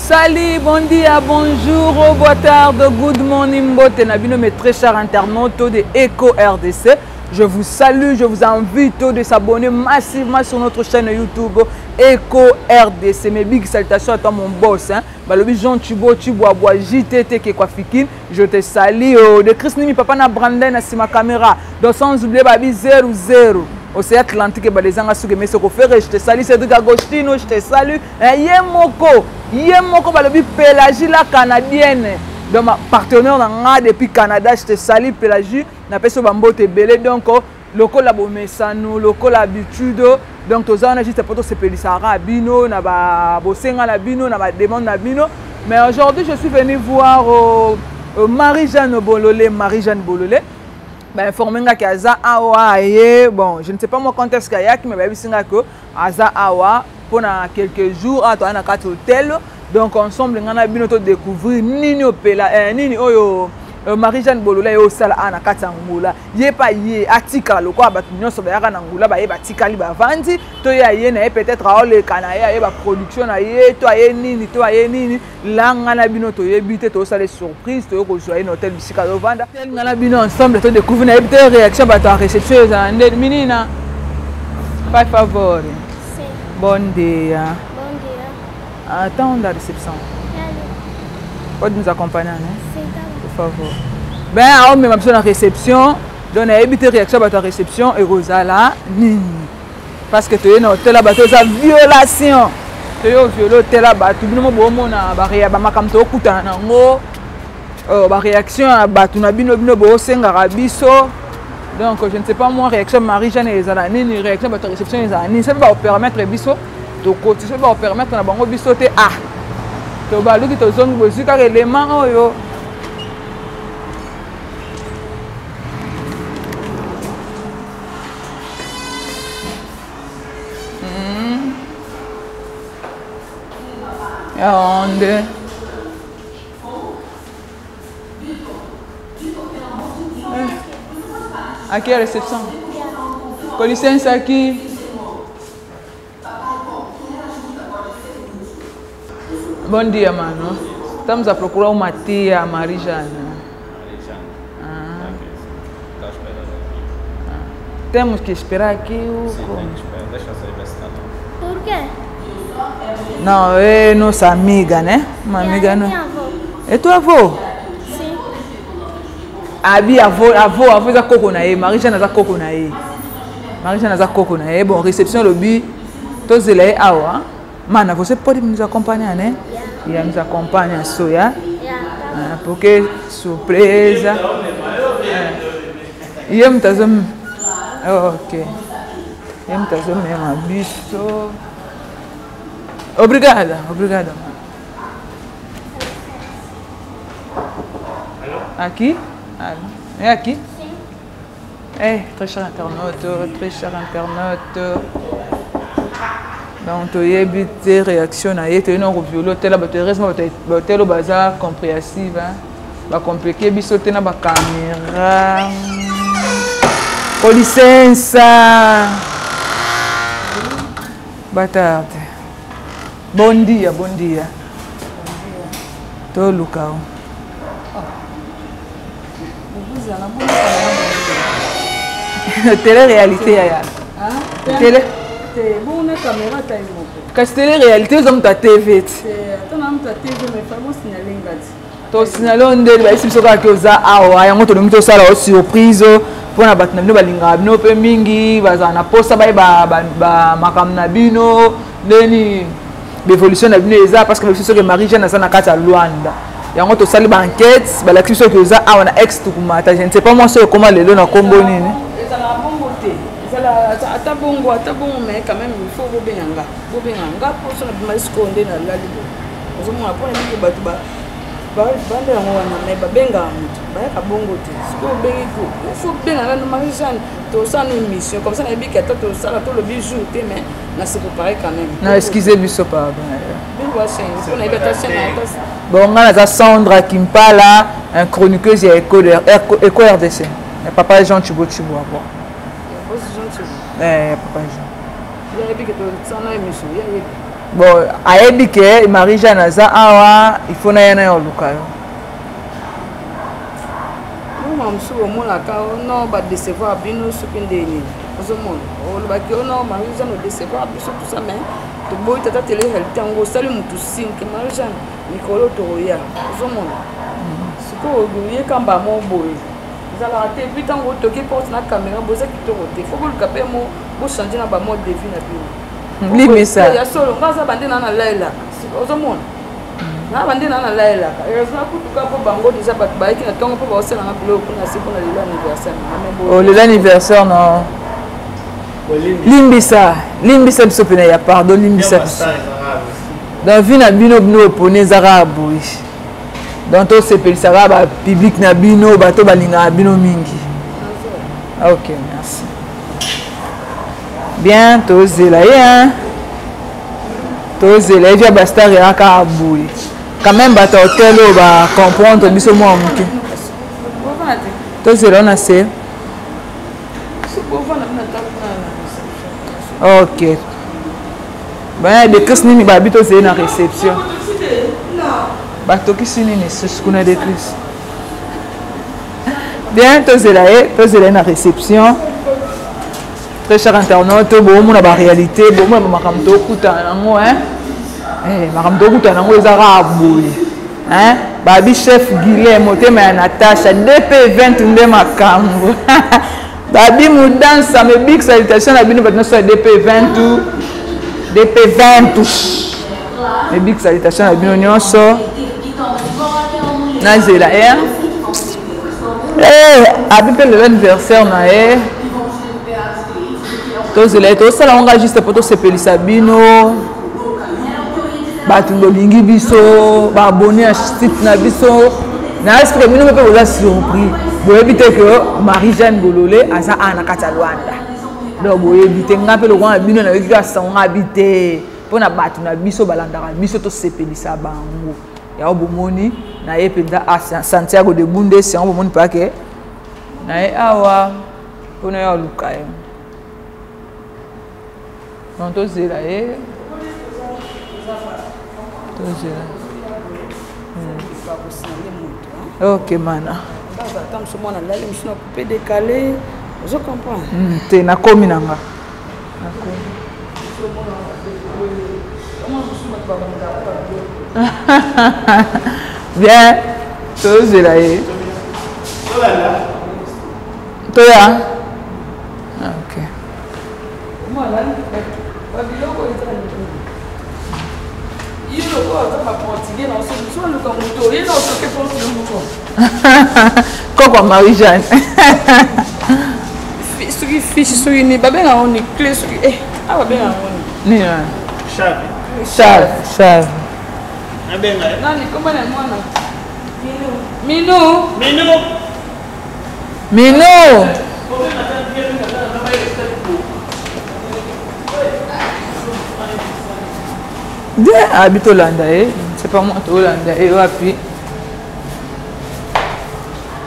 Salut, bon dia, bonjour, bonsoir, good morning, bonjour, mes très chers internautes de Eco RDC. Je vous salue, je vous invite de s'abonner massivement sur notre chaîne YouTube Eco RDC. Mes big salutations à toi mon boss. Balobi Jean Thibaut, Thibaut, JTT qui Fikine. Je te salue. De Chris Nimi, papa na Brandon na ma caméra. Donc sans oublier babi 00. Océan Atlantique et Balezanga Sougeme Sokofere. Je te salue Cédric Agostino, je te salue. Yemoko balobi Pélagie la canadienne. Donc ma partenaire depuis Canada, je te salue Pélagie. Na peso bambote belé donc loko la bomesano loko l'habitude donc toza na juste pour se pelisara bino na ba bosenga la bino na ba demande na bino. Mais aujourd'hui je suis venu voir Marie-Jeanne Bololé, ben informer nga kaza awa ye bon je ne sais pas moi quand est-ce qu'il y a qui me ba bisinga ko aza awa pendant quelques jours à toi na quatre hôtel donc ensemble ngana bino to découvrir nini opela nini oyo Marie-Jeanne Bololé au sala ana katangula ye pa ye atika loko abatu nyonso ba yaka ngula ba ye batika li ba vandi to ya ye na peut-être a le kanaya ye ba production na ye to ye nini langa na bino to ye bité to sala surprise to ko joyer na hôtel bisika do vanda ngana bino ensemble to découvrir na bité réaction ba to réception za ndé menina par favor bon dia attends la réception pode nous accompagner hein favor. Ben, on met ma personne en réception, donne à éviter réaction à ta réception et Rosala, parce que tu es dans l'hôtel là-bas, tu as violation. Tu es violé l'hôtel là-bas, tu es dans réaction à Batu Nabino Bino Sengarabiso. Donc, je ne sais pas moi, réaction Marie-Jeanne et Zalani, réaction à ta réception et Zalani, ça va permettre Biso, tu vas permettre à Bango Biso, tu es ah. Tu vas lui dire que tu as élément. Onde? Aqui é a recepção. Com licença aqui. Bom dia, mano. Estamos a procurar uma tia, Marie-Jeanne. Temos que esperar aqui o... Sim, tem que esperar. Deixa eu sair desse canal. Por quê? Não, é nossa amiga, né? Uma amiga não. Minha avó. É tua avó? Sim. Avó za coco na Marie-Jeanne za coco na Marie-Jeanne za coco na bon réception lobby tous les awa. Mana, você pode nos acompanhar, né? Yeah, nos acompanha soya. Yeah. Porque surpresa. E eu mtazom. OK. Eu mtazom mesmo bicho. Obrigada. Aqui? É aqui? Sim. É, très cher internaute. Donc, tu as des réactions, tu as une violon, tu as un bazar compréhensif, tu as compliqué, tu as une caméra. Com licença. Boa tarde. Bom dia. Tô Lucão. Télé-réalité, ya. Télé. Bon, on a caméra, tu as une moto. Quand télé-réalité, on a ta TV. Tu as TV, mais pas mon signaler. Tu signalé on est ici sur que ça a yango to ngito sala surprise pour na batna bino balinga bino pe mingi bazana posta ba makam na bino neni l'évolution na bino eza parce que c'est que Marie-Jeanne na kata Luanda yango to sali ba enquête ba la question que ça a na ex to kumata je ne sais pas moi c'est comment les na kombo nini ezala bongo te ezala ata bongo mais quand même il faut bobenga pour ça na bimasiko nde na lalibo ozomona pour na bino batu ba bande yango wana me babenga mutu bayaka bongo te sikoyo obengi ko faut benga na Marie-Jeanne tosala une mission comme ça na yebi kata tosala to lobi jour te mais na se préparer quand même na excusez biso pardon bongo chaîne pour na yebi ta chaîne na bon ngana za Sandra Kimpala un chroniqueuse ya Eco RDC et papa Jean Thibaut bon boss Jean Thibaut papa Jean ya yebi que tosala émission ya yebi bon ayebi ke Marie-Jeanne aza awa il faut na yana yo lukayo mama msuko mona ka no ba décevoir bino soki ndeni ozomona olobaki ono Marie-Jeanne décevoir biso tout ça mais to boy tata télé réalité ngo sali mutu sinke Marie-Jeanne mikolo to ya ozomona siko oguye kamba mo boy zala te bitango toki porte na caméra boza kitoko te faut que le capé mo bo changer na ba mode de vie na bino limisa ya solo ngaza bande na laila ozomona na bande na laila ezna kutuka po bango déjà bat baiki na tongo po ba osela na bilo kuna sipo na lelo anniversaire na membo oh le anniversaire non limbisa biso pena ya pardon limbisa biso dans vie na bino bino opone zaka boui donc to sepelisaka ba public na bino bato balinga bino mingi ok merci bien tozela ye hein tozela via bastar ya ka boui quand même bato hotel o ba comprendre biso mo amuke tozela na se ok bana de Chris nini babi tozela na réception batokisi nini sikuna de Chris bien tozela na réception très cher internaute bomona ba réalité bomona makamto okutana nango hein makamto okutana nango ezaka boye hein babi chef Guilhem motema ya Natasha DP20 nde makambo babi mudansa me big salutation na bino batino so DP20 me big salutation na bino nyonso nazela abi mpe lelo anniversaire na ye tozela tosala ngo juste po tosepelisa bino bato bolingi biso baabone ya site na biso na esprit bino mpe boza surpris boyebi te ke Marie-Jeanne Bololé aza ana kati ya Lwanda donc boyebi te nga mpe lokwana bino nayoki kasango nga bi te mpo na bato na biso balandaka biso tosepelisa bango yango bomoni na ye mpenza Santiago de Bundes yango bomoni pake na ye awa mpona yo aluka ye donc tozela ye tozela ok mana je comprends te nakomi nanga bien tozela ye toya ok Quoi Marie-Jeanne soki fiche soki ni babenga oni clé soki babenga oni ni chave abenga nani komba na mwana Mino bien habite Hollanda c'est pas moi Hollanda wapi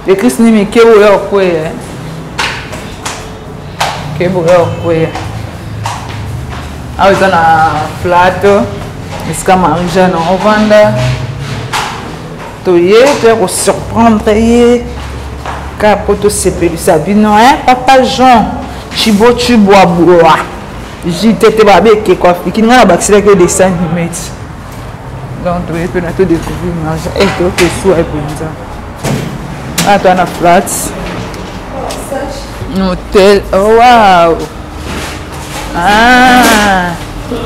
les Chris ni mi kebo yo kwe awa eza na plateau esika Marie-Jeanne ovanda toye to ya kosurprendre ye kaka po tosepelisa bino papa Jean chibwabwa jitete babeke kwa fikini nga na bakisilaki dessin animate donc toye mpe na todécouvrir Marie-Jeanne tokesuwa epenza awa toya na flat hotel oh wow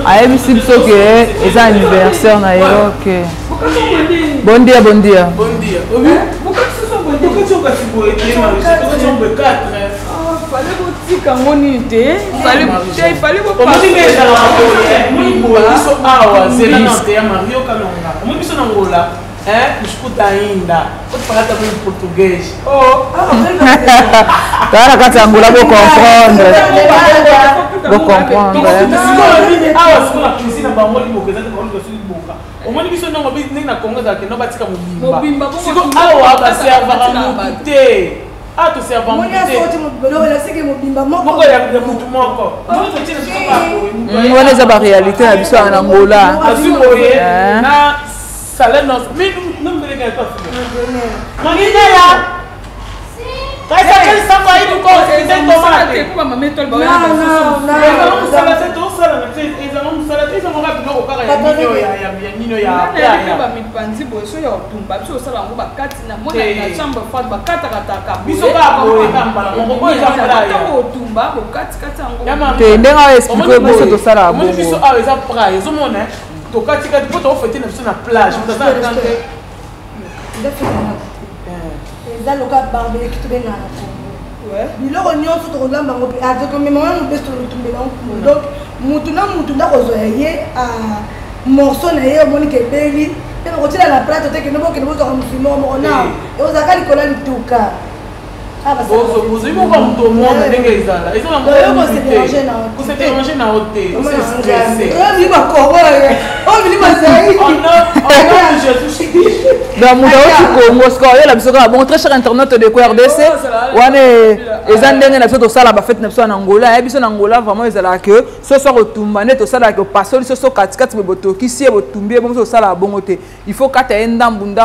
ayebisi biso ke eza anniversaire na ye ok bon dia kango nini te tala kati ya ngula bocomprendre omoni biso ndongo ndenge na Congo ezalaka no batika mobimba siko awa baservaka motu te Ah, tu sais, avant de Moi, on est à réalité à l'histoire en Angola. Ça l'est non, mais nous ne voulons pas biloko nyonso tokozamba ngo mpe azokomemama mopesi tolotumbela donc mutu na mutu ndakozwa ye morceau na ye omoni ke ebeli mpe nakotiela na plate te kende bokende bozwaka mofimo moko na ekozalaka likolo ya lituka ozwi moko moto omona ndenge ezala kosederange na yo te oyobili bakoro oyobili bazai donc moto auti congo sika oyola biso kaka bon très cher internaute de RDC wana eza ndenge na biso tosala bafete na biso na Angola ya biso na Angola vraiment ezalaka ke soso kotumba nde tosalaka opasoli soso katikati boye botokisi ye botumbi ye bongo tosala bongo te il faut kata ye ndambu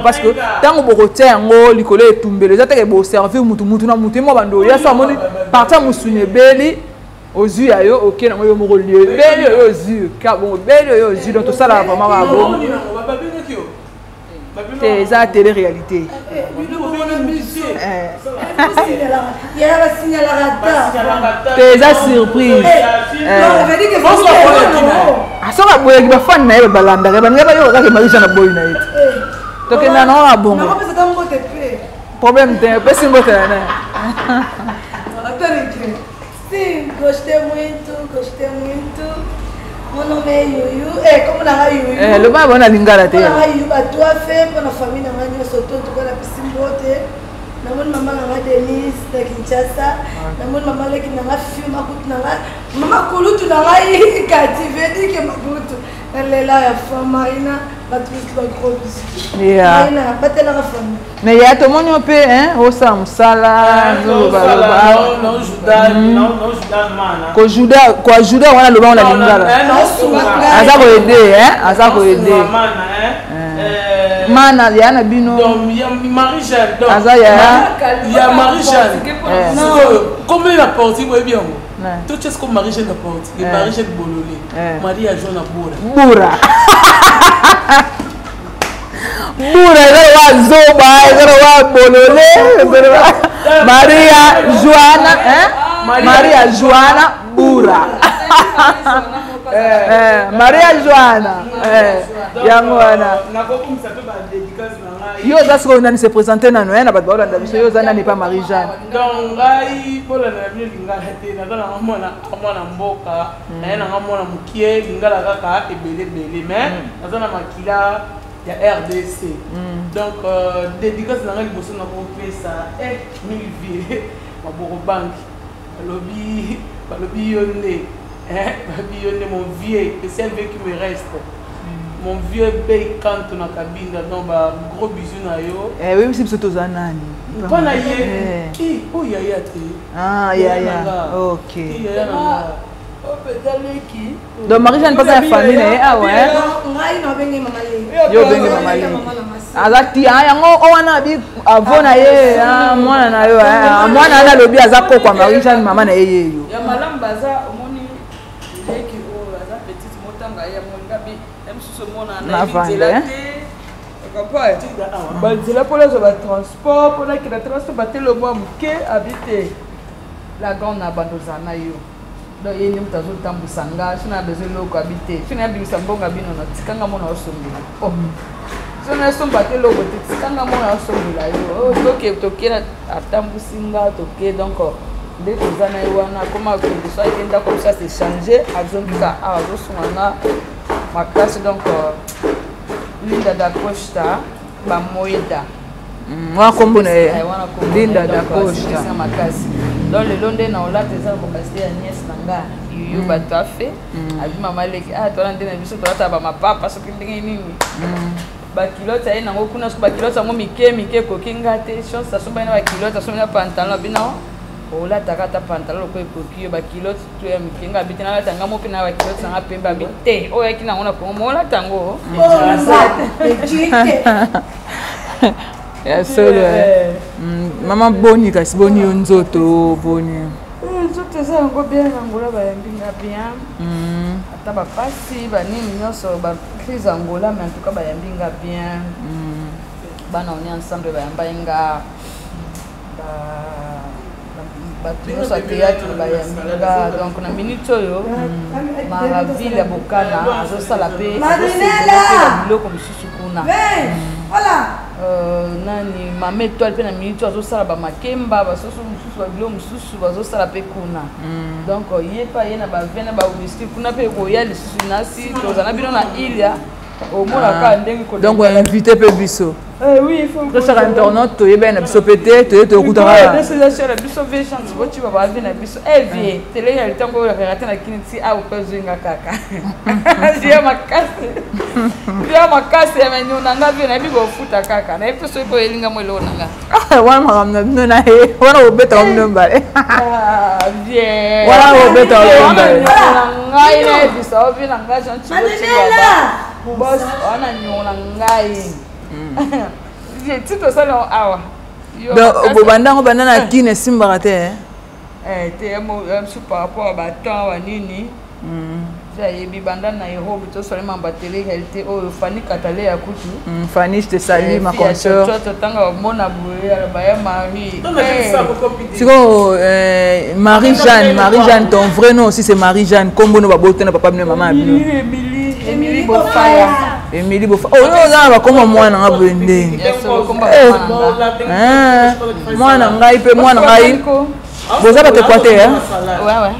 parce que ntango bokotia yango likolo etumbelo eza teke boservir mutu na mutu ye mo bando ya so amoni parti ya mosuni ebeli ozwi ya yo oke nango yo moko lie ebeli oyo ozwi ka bongo ebeli oyo ozwi donc tosalaka vraiment kaka bongo te eza télé-réalité te eza surprise asoka boyaki bafani na ye balandaka baninga bayoka kaka marisa na boyi na ye tokenda nango na bongo problème te opesi mbote na naye Sim, gostei muito. Mon nom est Yuyu. Como na Yuyu? Le ba bona lingala te. Na Yuyu ba toi fait pour la famille na ngani soto to kana pisimbote. Na mon mama na Denise de Kinshasa. Na mon mama leki na film akutu na mama kulutu na ngai kativé dit que makutu. Elle est là ya femme ina ba tous ba gros bisous. Yeah. Ina ba tela la famille. Mais ya to monyo pe osa musala no ba non juda mana ko juda wana loba wana lingala aza ko aider mana ya na bino Marie-Jeanne aza ya Marie-Jeanne comme il a porté bien tout ce que Marie-Jeanne a porté et Marie-Jeanne bololé Marie a joué na boura Bura ezala wa zoba ezala wa bolole Maria Joana Bura Maria Joana yango wana yo za siko nani se présenter nano na bato balanda biso yo za nani pa Marie Jeanne donc ngai pola na bino lingala te na dona mwana mboka na mwana mukie lingala kaka ebele mais na makila ya RDC donc dédicace na ngai liboso na kopesa mille vie maboko bank balobi yonde mon vieux c'est un vieux qui me reste mon vieux Bey Kanto na kabinda donc ba gros bisous na yo oui mais c'est biso toza nani pana ye ki o yaya te yaya OK donc Marie-Jeanne pas sa famille ouais ngai no bengi mama yo bengi mama le azati yango wana bi avona ye mwana na yo mwana na lobi azako kwa Marie-Jeanne mama na ye yo ya malamba za omoni leki o za petite motanga ya mongabi emsuso mona na nzela te kapay banzela pour les transport pour la que la transport batelo mo muke habiter la grande abandozana yo donc yeni mutazo tambusanga sina besoin loko habiter fina bimisa mbonga bino na tikanga mona osombela sona somba te loko te tikanga mona osombela yo toke na atambusinga toke donc dès que vous en avez comment que ça est comme ça c'est changé azongika azosungana makasi donc Linda da Costa ba moeda wa kombo na Linda da Costa makasi donc le londe na ola teza ko kasi ya nièce nanga yo ba to fait abi mama leki toi ndena biso to ata ba mapapa so kindenge nini bakilote aye nango kuna soki bakilote yango mike ekoki nga te chance asombai na bakilote asombi na pantalon bino olataka ata pantalon loko ekoki yo bakilote to ya mike nga abi te nalata nga mo mpe na bakilote nanga pembe abi te oyo ayaki nango na kongo molata yango ya solo mama boni kasi boni yo nzoto boni nzoto eza yango bien nangola bayambi nga bien ata bapasi banini nyonso bacrise angola mais en tout cas bayambi nga bien bana oni ensemble bayambai nga bato nyonso ya théâtre bayambi nga donc na minute oyo maraville ya bokana azosala mpe biloko mosusu kuna nani mama étoile mpe na minute azosala bamakemba basoso mosusu babilo mosusu bazosala mpe kuna donc ye mpe aye na bavene baunisti kuna mpe koya lisusu nasi tozana bino na ilia omonaka ndenge donc invité mpe biso oui tosaka internaute toyeba na biso mpe te toye tokutaka desocialisation biso vie chance botiba bavi na biso evie tele ya litango oyo lakaka na kini ti awo mpe ozoinga kaka via makasi ya menyo nanga vie nayebi bofuta kaka nayebi mpe soki mpe oyelinga mo eloko nanga wana makambo na bino na ye wana obeta bino mbale bien wana obeta bino mbale na ngai nayebisa ovi na ngai jean tibotibaba bos wana nyongo na ngai ti tosala awa bobandango banda na kine esimbaka te te biso par rapport a batemps banini ayebi banda na Nairobi tosalema batele réalité oyo Fanny Katale ya kutu Fanny je te salue ma consoeur totanga mona boye baya Marie siko Marie-Jeanne ton vrai nom aussi c'est Marie-Jeanne kombo no babote na papa bino mama bino Émilie Bofaya Émilie Bofaya oh za ba kombo mwana nga bende mwana ngai pe mwana ngai boza bato kwa te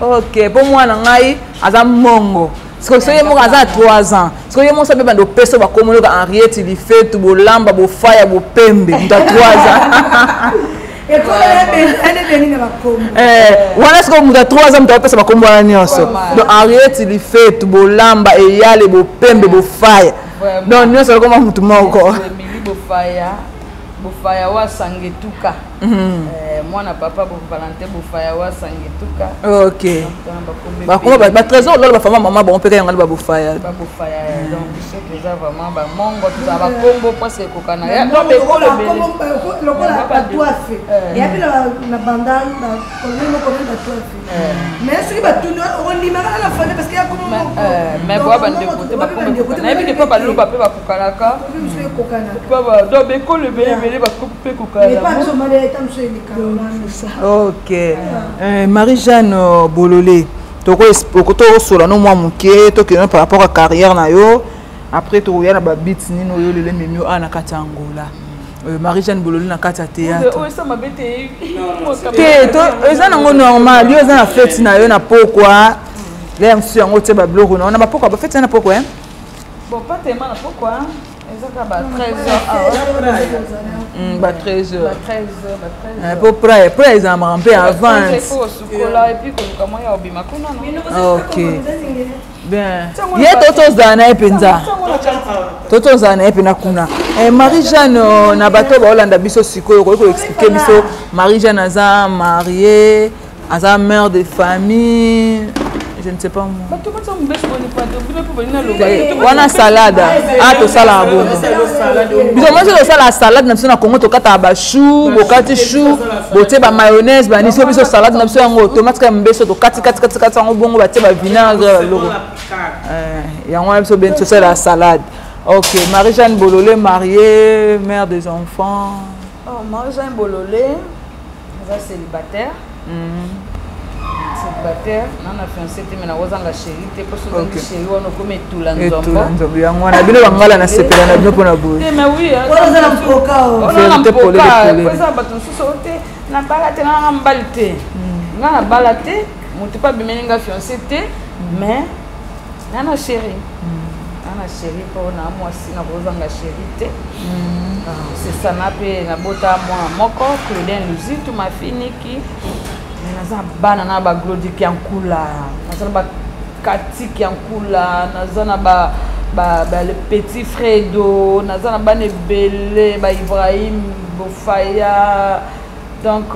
ok po mwana ngai aza mongo siko soye moko aza 3 ans siko ye mo sabe bando peso ba komo loka Henriette Lifetu bolamba bofaya bopembe nda 3 ans wana siko muta 3 ans muta pesa ba komo wana nyonso donc Henriette Lifetu bolamba eyale bopembe bofaya donc nyonso koma mutu moko Bofaya wa sangetuka mwana papa Valentin Bofaya wa sangetuka ok bakoma ba trésor lolo ba fama mama bon peka yanga ba Bofaya donc c'est que ça vraiment ba mongo tout ça ba kombo parce que kokana ya donc ekolo be lokola ba toafe ya bila na banda na kolimo kolimo toafe mais ce qui va tout on dit mara la famille parce qu'il y a comme mais bo ba ndeko te ba kombo na ebi ke pa luba pe ba kokalaka ba donc ekolo be ok Marie-Jeanne Bololé toko sola no mwa muke tokena par rapport à carrière na yo après toya na ba beats nino yo lele memio ana kati Angola Marie-Jeanne Bololé na kati ya théâtre te to eza nango normal yo eza na fête na yo na pokwa le msu yango te ba bloko na ba pokwa ba fête na pokwa bon pas tellement na pokwa ezaka ba 13h ba 13h pour près ils en rampé avant ok bien ye totozana epenza totozana epena kuna Marie-Jeanne na bato ba Olanda biso sikoyo ko expliquer biso Marie-Jeanne aza mariée aza mère de famille je ne sais pas moi. Wana salade. Ah to salade bon. Biso moi je sala salade na biso na Congo to kata ba chou, bokati chou, bote ba mayonnaise ba niso biso salade na biso yango tomate ka mbeso to kati yango bongo ba te ba vinaigre logo. Yango biso ben to sala salade. OK, Marie-Jeanne Bololé mariée, mère des enfants. Oh, Marie-Jeanne Bololé, elle est célibataire. Célibataire, nana fiancé te mena wazanga chérie te parce que chérie wana comme etula nzombo yango na bino bangala na sepela na bino pona boye te mais oui wala za mpoka on te pole de pole ça bato suso te na balate na mbalite na balate mutu pa bimeninga fiancé te mais nana chérie pour na mwasi na wazanga chérie te c'est ça na pe na bota mwana moko Claudine Luzitu ma finiki naza bana na ba Glody Kiankula naza ba Kati Kiankula naza na ba le petit Fredo, nazana bane belé, Ibrahim Bofaya, donc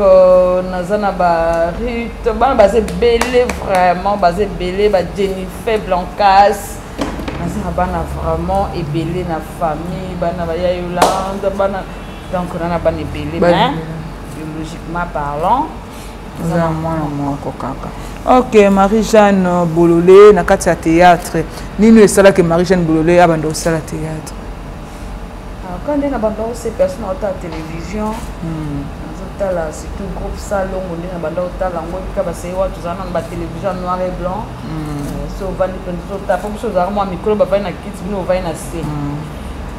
nazana Ruth, basé belé vraiment, basé belé, Jennifer Blancas, nazana bana vraiment et belé na famille, bana ya Yolande, bana donc nana bane belé, mais biologiquement parlant, nazana moi kokaka. Ok, Marie-Jeanne Bololé, na kati ya théâtre. Nino esala que Marie-Jeanne Bololé a bando sala théâtre. Quand on a bando ces personnes à la télévision, là c'est tout groupe salon, on est bando ta langue ka ba c'est wa tuzana na télévision noir et blanc. So va ni penso ta pour so za moi micro ba na kit bino va na C.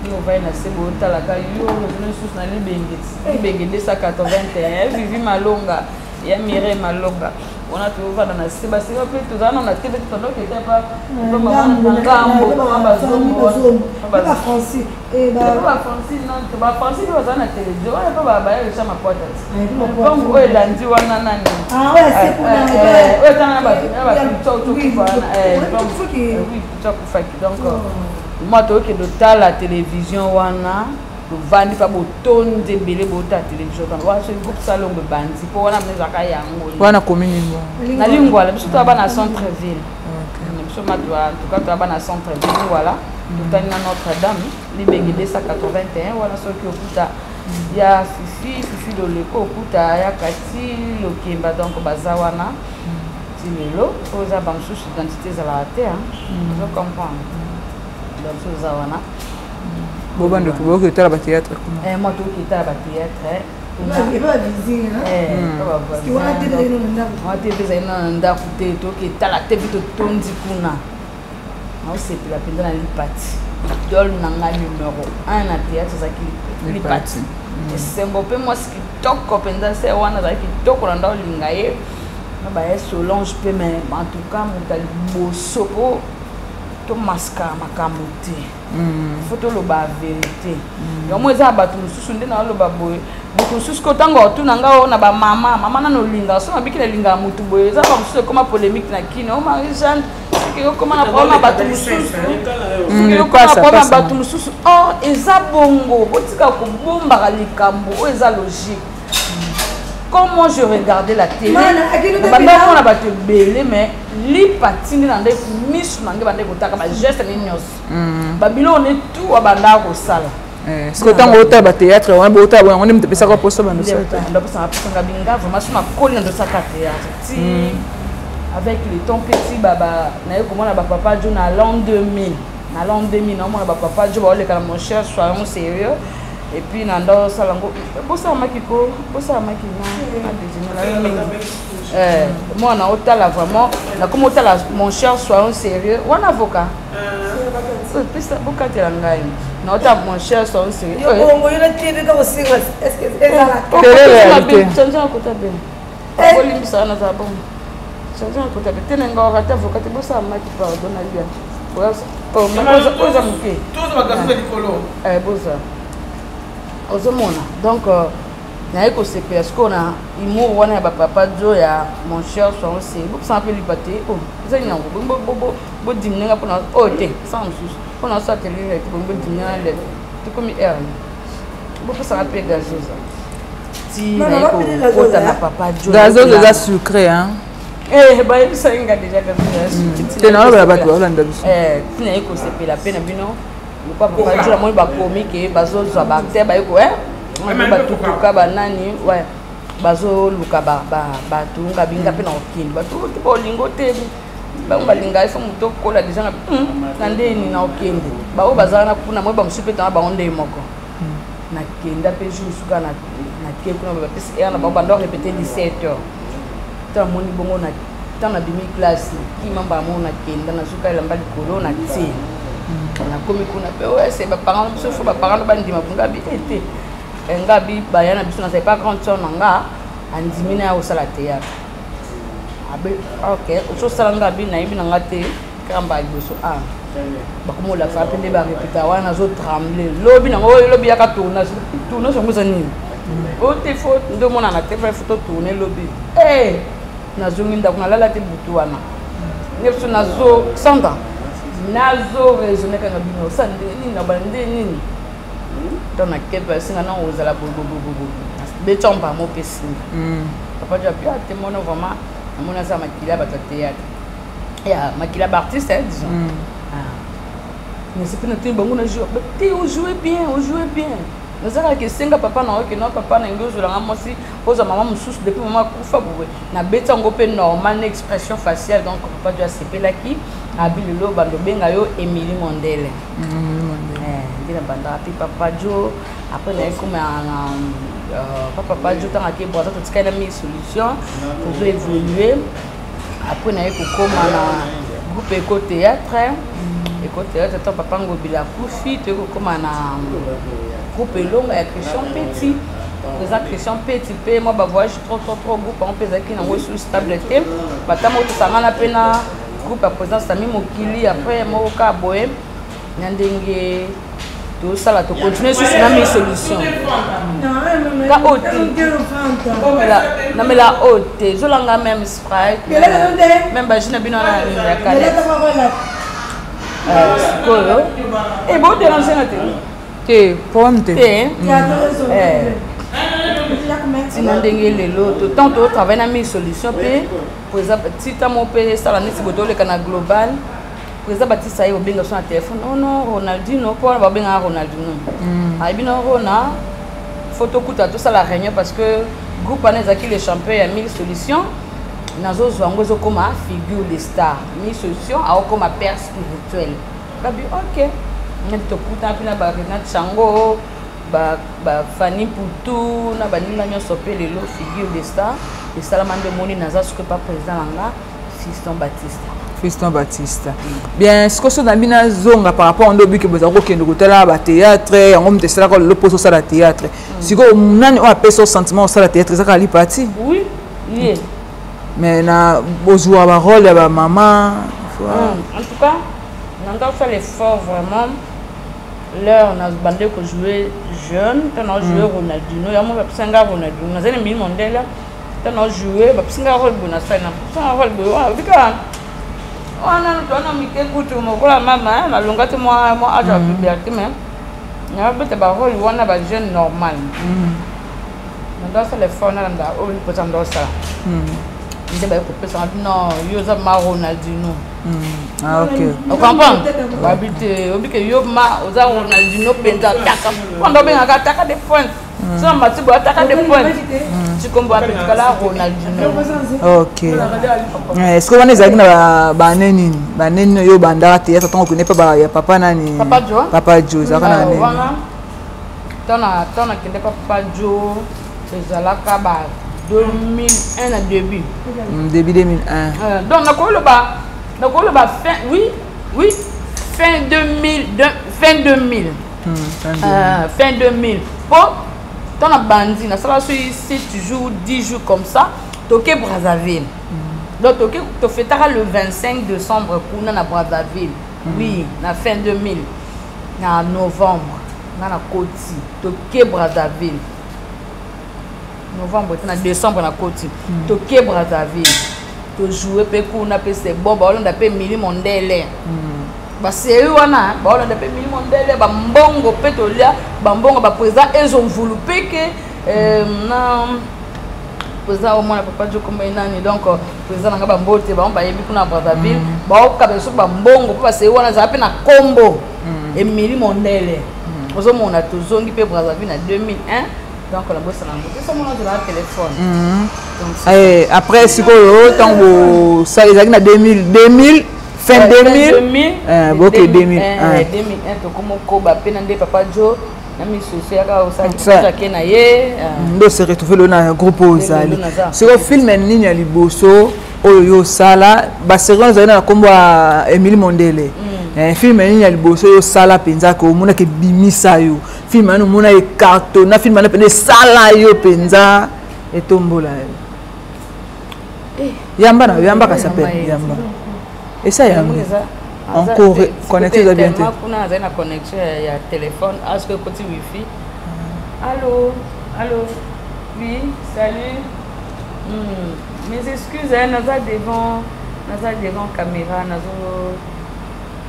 Bino va na C bo ta la ka yo no sous na ni bengi 281 Vivi Malonga ya Mire Malonga. On a trouvé dans la Sébastien, c'est que tout ça, on a été pendant qu'il n'était pas Francis. Et Francis, non, tu vas Francis, tu vas dans la télévision, on n'a pas bailler ça ma porte. Comme eux, lundi, on a nani. Ah ouais, c'est pour eux, quand on a donc, moi, tu as la télévision, on a. Vandi pa boton de belé bota télévision dans wa so groupe salon be bandi po wana mnezaka yango wana commune na lingwala biso to bana centre ville biso madwa en tout cas to bana centre ville voilà totani na Notre-Dame libenge 281 wana so ki okuta ya fifi do leko okuta ya kati lokemba donc bazawana timelo oza bamsusu identité za la terre je comprends donc so zawana Bobando tu vois que tu as la théâtre. Moi tout qui t'a la théâtre. On va visiter parce que on a été dans un côté tout qui t'a la tête de tondi kuna. On c'est la peine dans l'ipati. Dol nanga numéro 1 na théâtre ça qui l'ipati. Et c'est un peu moi ce qui toque pendant c'est wana ça qui toque dans lingaye. Na ba Solange pe mais en tout cas mon tali bosopo to mascara makamuti. Faut to lo ba vérité. Yo mo za batu mususu nde na lo ba boye. Mutu susu ko tango tu nanga ona ba mama na no linga so na bikina linga mutu boye. Za ba mususu koma polémique na kino o Marie-Jeanne que yo koma na problème batu mususu. Yo koma problème batu mususu. Oh eza bongo botika ko bomba likambo o eza logique. Comment je regardais la télé, on a battu belé mais li patine dans des miss dans des bandes kotaka ba geste ni nyos. Babilo on est tout à banda ko sala. Ce que tant autant ba théâtre on ba autant on aime te pesa ko poso ba no sala. Donc ça va pesa binga vraiment sur ma colle dans sa théâtre. Ti avec les ton petit baba na comment na ba papa jo na l'an 2000. Na l'an 2000 na moi na ba papa jo ba le kala mon cher soyons sérieux. Et puis nando salango bosa makiko bosa makina moi na otala vraiment na comme otala mon cher soyons sérieux ou un avocat pista bokate la ngai na otala mon cher soyons sérieux yo bongo yo na télé ka osinga est-ce que ezala télé changeant kota ben bolim sana za bon changeant kota ben tenenga ora avocat bosa makiko pardon na lui pour moi oza muke tous ba gaso de colo bosa Ozomona. Donc, naïe ko c'est parce qu'on a humour wana ba papa Jo ya mon cher son c'est beaucoup ça peut lui pâter. Oh, ça n'y a bo dîner pour na oh té sans souci. On a ça télé pour bo dîner là. Tu comme hier. Beaucoup ça rappelle gazeuse. Si naïe ko ta na papa Jo. Gazeuse déjà sucré hein. Bah il ça inga déjà gazeuse. C'est na ba ba to la ndabiso. Naïe ko c'est la peine bino. Papa Jo la moi ba comique bazo zo ba te ba ko ba tutuka ba nani ouais bazo luka ba tunga binga pe na okindi ba tu tipo lingo te ba linga ifo muto kola déjà na ndeni na okindi ba o bazana kuna moi ba musipeta ba onde moko na kenda pe jour suka na ke kuna ba pesi na ba ndo répéter 17h ta moni bongo na tana demi classe ki mamba mo na kenda na suka la mbali kolo na ti na komi kuna pe ouais c'est ba parents biso fo ba parents ba ndima bunga bi été ngabi ba yana biso na c'est pas grand son nga andimina au sala théâtre abe OK o sala ngabi na ibi na ngate kamba biso ba komo la fa pende ba répéter wana zo trembler lobi na lobi ya ka tourner so musa nini o te fo ndo mona na te fa photo tourner lobi na zo nginda kuna lala te butu wana ne biso na zo sanda nazo raisonner kanga bino ça nini na bande nini dans la kepa singa na ozala bobo betomba mo pesi papa ja pia témoin vraiment amona ça makila ba théâtre ya makila ba artiste disons mais c'est pas notre bango na jouer on jouait bien nous avons que singa papa na ok non papa na ngozo la moi aussi pose maman mususu depuis maman kufa bowe na beta ngo pe normal expression faciale donc papa doit sepela qui abilelo bando benga yo Emily Mondele ndina banda puis papa Jo après na comme papa Jo tant que bon ça tout cas mis solution pour évoluer après na ko koma na groupe Éco Théâtre tant papa ngo bila kufi te ko koma na groupe long avec Christian Petit. Présent Christian Petit pe moi ba voyage trop groupe on pesa qui na wo sous stabilité. Batamo to sanga na pena groupe à présence Sami Mokili après mo ka boye ndenge to sala to continuer sur na mes solutions. La haute. Na me la haute. Je langa même Sprite. Même ba jina bino na ya kale. Et bon déranger na te. Problème ndenge lelo tant to travailler na mes solutions pe pour exemple si ta mon pe sala nisi botole kana global pour exemple ti sai obenga sur téléphone non Ronaldinho pour ba benga Ronaldinho ai bino rona photo kuta tout ça la réunion parce que groupe aneza qui les champions ya 1000 solutions nazo zwango zo comme figure de star 1000 solutions a comme père spirituel kabi OK to kuta pina ba Renat Chango ba Fanny Poutou na ba ninga nyo sopé lelo figure de star et salamande moni naza ce que pas président langa Fiston Baptiste bien ce que so na bina zonga par rapport ndo bi ke boza ko kendo kotala ba théâtre ngom te sala ko le poso sala théâtre siko nani o apeso sentiment au sala théâtre ça ka li parti oui mais na bozwa ba rôle ya ba maman en tout cas on doit faire l'effort vraiment. Là, on a bandé que jouer jeune, on a joué Ronaldinho, il y a mon Singa Ronaldinho, on a Emily Mondele, on a joué Singa Rol Bonasana, Singa Rol Bonasana. On a mis écoute, on voit maman, la longueur de moi, à la puberté, mais on a fait des paroles, on a des jeunes normal. On doit faire l'effort, on a peut dans ça. Il dit non, il y a Ronaldinho. Ah ok. On comprend. Habiter, obi que yo ma oza Ronaldinho penta taka. Quand bien taka des points. Ça m'a dit taka des points. Tu comprends avec la Ronaldinho. OK. Est-ce que on est na baneni yo banda théâtre tant qu'on connaît pas ya papa nani. Papa Jo ça kana nani. Tona kende papa Jo ezalaka ba 2001 à début. Début 2001. Donc on fin fin 2000 fin 2000. Fin 2000. Pour dans la bandi, na sala si tu joues 10 jours comme ça, Toké Brazzaville. Donc tu fais le 25 décembre pour na Brazzaville. Oui, na fin 2000. Na novembre, na Koti, Toké Brazzaville. Novembre, décembre, na Koti. Toké Brazzaville. To jouer pe kuna pe c'est bon ba on d'appelle Emily Mondele ba c'est wana ba on d'appelle Emily Mondele ba mbongo pe to lia ba mbongo ba président ils ont voulu pe que na président au moins papa Jo comme nani donc président nga ba mbote ba on ba yebi kuna Brazzaville ba o ka beso ba mbongo pa c'est wana za pe na combo Emily Mondele ozo mona to zongi pe Brazzaville na 2001. Donc on a bossé là. C'est ça mon téléphone. Après si quoi tant ça les années 2000 fin 2000 OK 2001 2001 to comme ko ba penande papa Jo na mi social ka osaka kena ye ndo se retrouver dans groupe ozali. Sur le film nini ya liboso oyo sala ba série za na kombo Emily Mondele. Film nini ya liboso yo sala penza ko mona ke bimisa yo. Film anu mona e carton na film anu pende sala yo penza etombola. Yamba ka s'appelle Yamba. Et ça Yamba. Encore connecté de bien. Moi kuna za na connexion ya téléphone est-ce que côté wifi. Allô. Oui, salut. Mes excuses, naza devant caméra nazo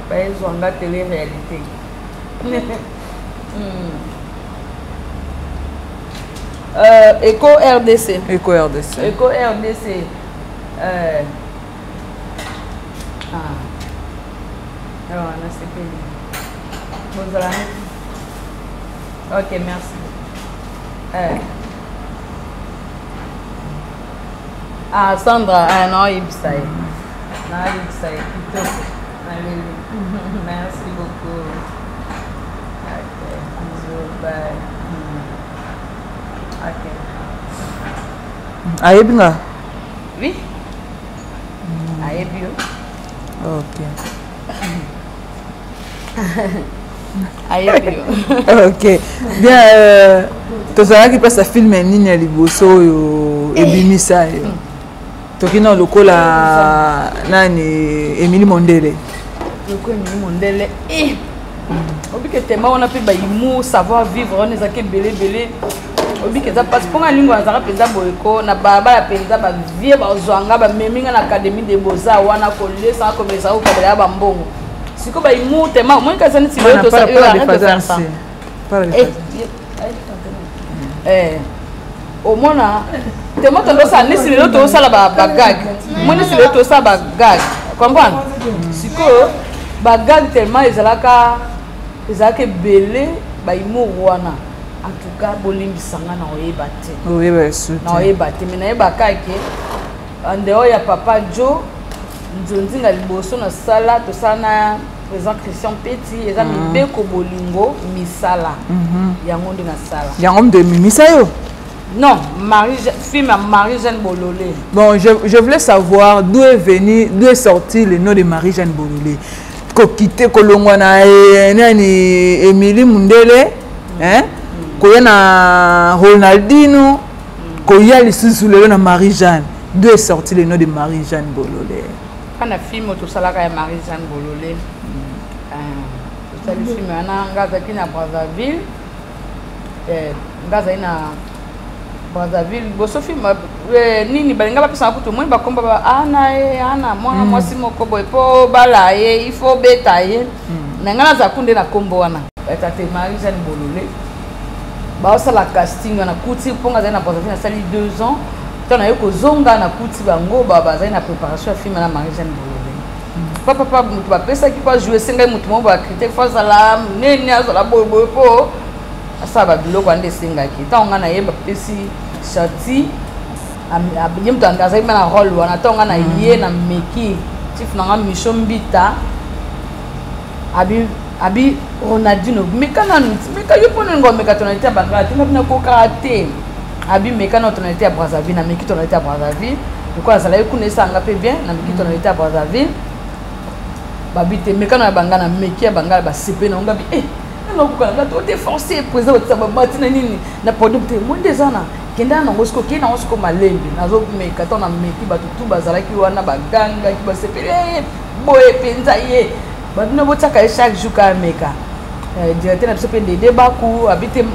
baezwanga télé-réalité. Eco RDC. Eco RDC. Eco RDC. Alors, on a ce pays. Ok, merci. Sandra, non, Ibsaï. Non, Ibsaï, plutôt. Merci beaucoup. Ok, bisous, bye. Ok. Aïbna? Oui. Aïbio. Ok. Aïbio. Ok. Bien, tu sais qui passe à filmer Nini Liboso et Bimisa. Tokina lokola nani Emily Mondele. Lokola Emily Mondele. Obi que tema on a fait baïmou savoir vivre on est aké belé. Obi que ça passe pour un lingua za penza boyko na baba ya penza ba vie ba zwanga ba meminga na académie de Beaux-Arts wana ko lesa ko mesa ko kabela ba mbongo. Siko baïmou tema moi ka sani silo to ça Pas au mona tellement tondo ça ni silo to ça la ba gag. Moi ni silo to ça ba gag. Comprendre? Siko ba gag tellement ezalaka belé baïmou wana. En tout cas, bolimbisanga na oyebate. Na oyebate, mais na yebaka ke andeo ya papa Joe nzonzinga liboso na sala to sana président Christian Petit eza mibeko bolingo misala. Yango ndi na sala. Yango de mimisayo? Non, film à Marie-Jeanne Bololé. Bon, je voulais savoir d'où est sorti le nom de Marie-Jeanne Bololé. Kokite kolongwana nani Emily Mondele, hein? Koyana Ronaldinho, koya lisusu lelo na Marie-Jeanne. D'où est sorti le nom de Marie-Jeanne Bololé? Quand on a film tout ça là avec Marie-Jeanne Bololé. C'est le film on ngaza ki na Brazzaville. Ngaza ina Brazzaville. Boso film nini balinga ba pesa kutu moi ba komba ba ana mwana mwasi moko boy po bala ye il faut beta ye. Na ngala za kunde na kombo wana. Etate Marie-Jeanne Bololé. Bah ça la casting on a couti pour nga na Brazzaville na sali 2 ans. Tant na yoko zonga na couti bango baba za na préparation film na Marie-Jeanne Bololé. Papa mutu ba pesa ki pa jouer senga mutu mo ba critique fa sala nene azala boy po asa ba biloko ande senga ki. Tant nga na yeba pesi chati abiyem to anga za na rôle wana tant nga na ye na meki tif na nga Mishombita abi Ronaldinho meka yopone ngo meka tonalité ya bangala tinga bina ko karate abi meka na tonalité ya Brazzaville na meki tonalité ya Brazzaville ko azala ekunesa anga pe bien na meki tonalité ya Brazzaville babite meka na bangala na meki ya bangala ba sepe na ngabi na ko kana to te forcer président wa tsaba matina nini na product monde zana kenda na ngosko kena ngosko malembe nazo meka to na meki ba tutu bazala ki wana baganga ki ba sepe boye penza ye badina botaka chaque jour ka meka directeur na biso pe de débat ku habite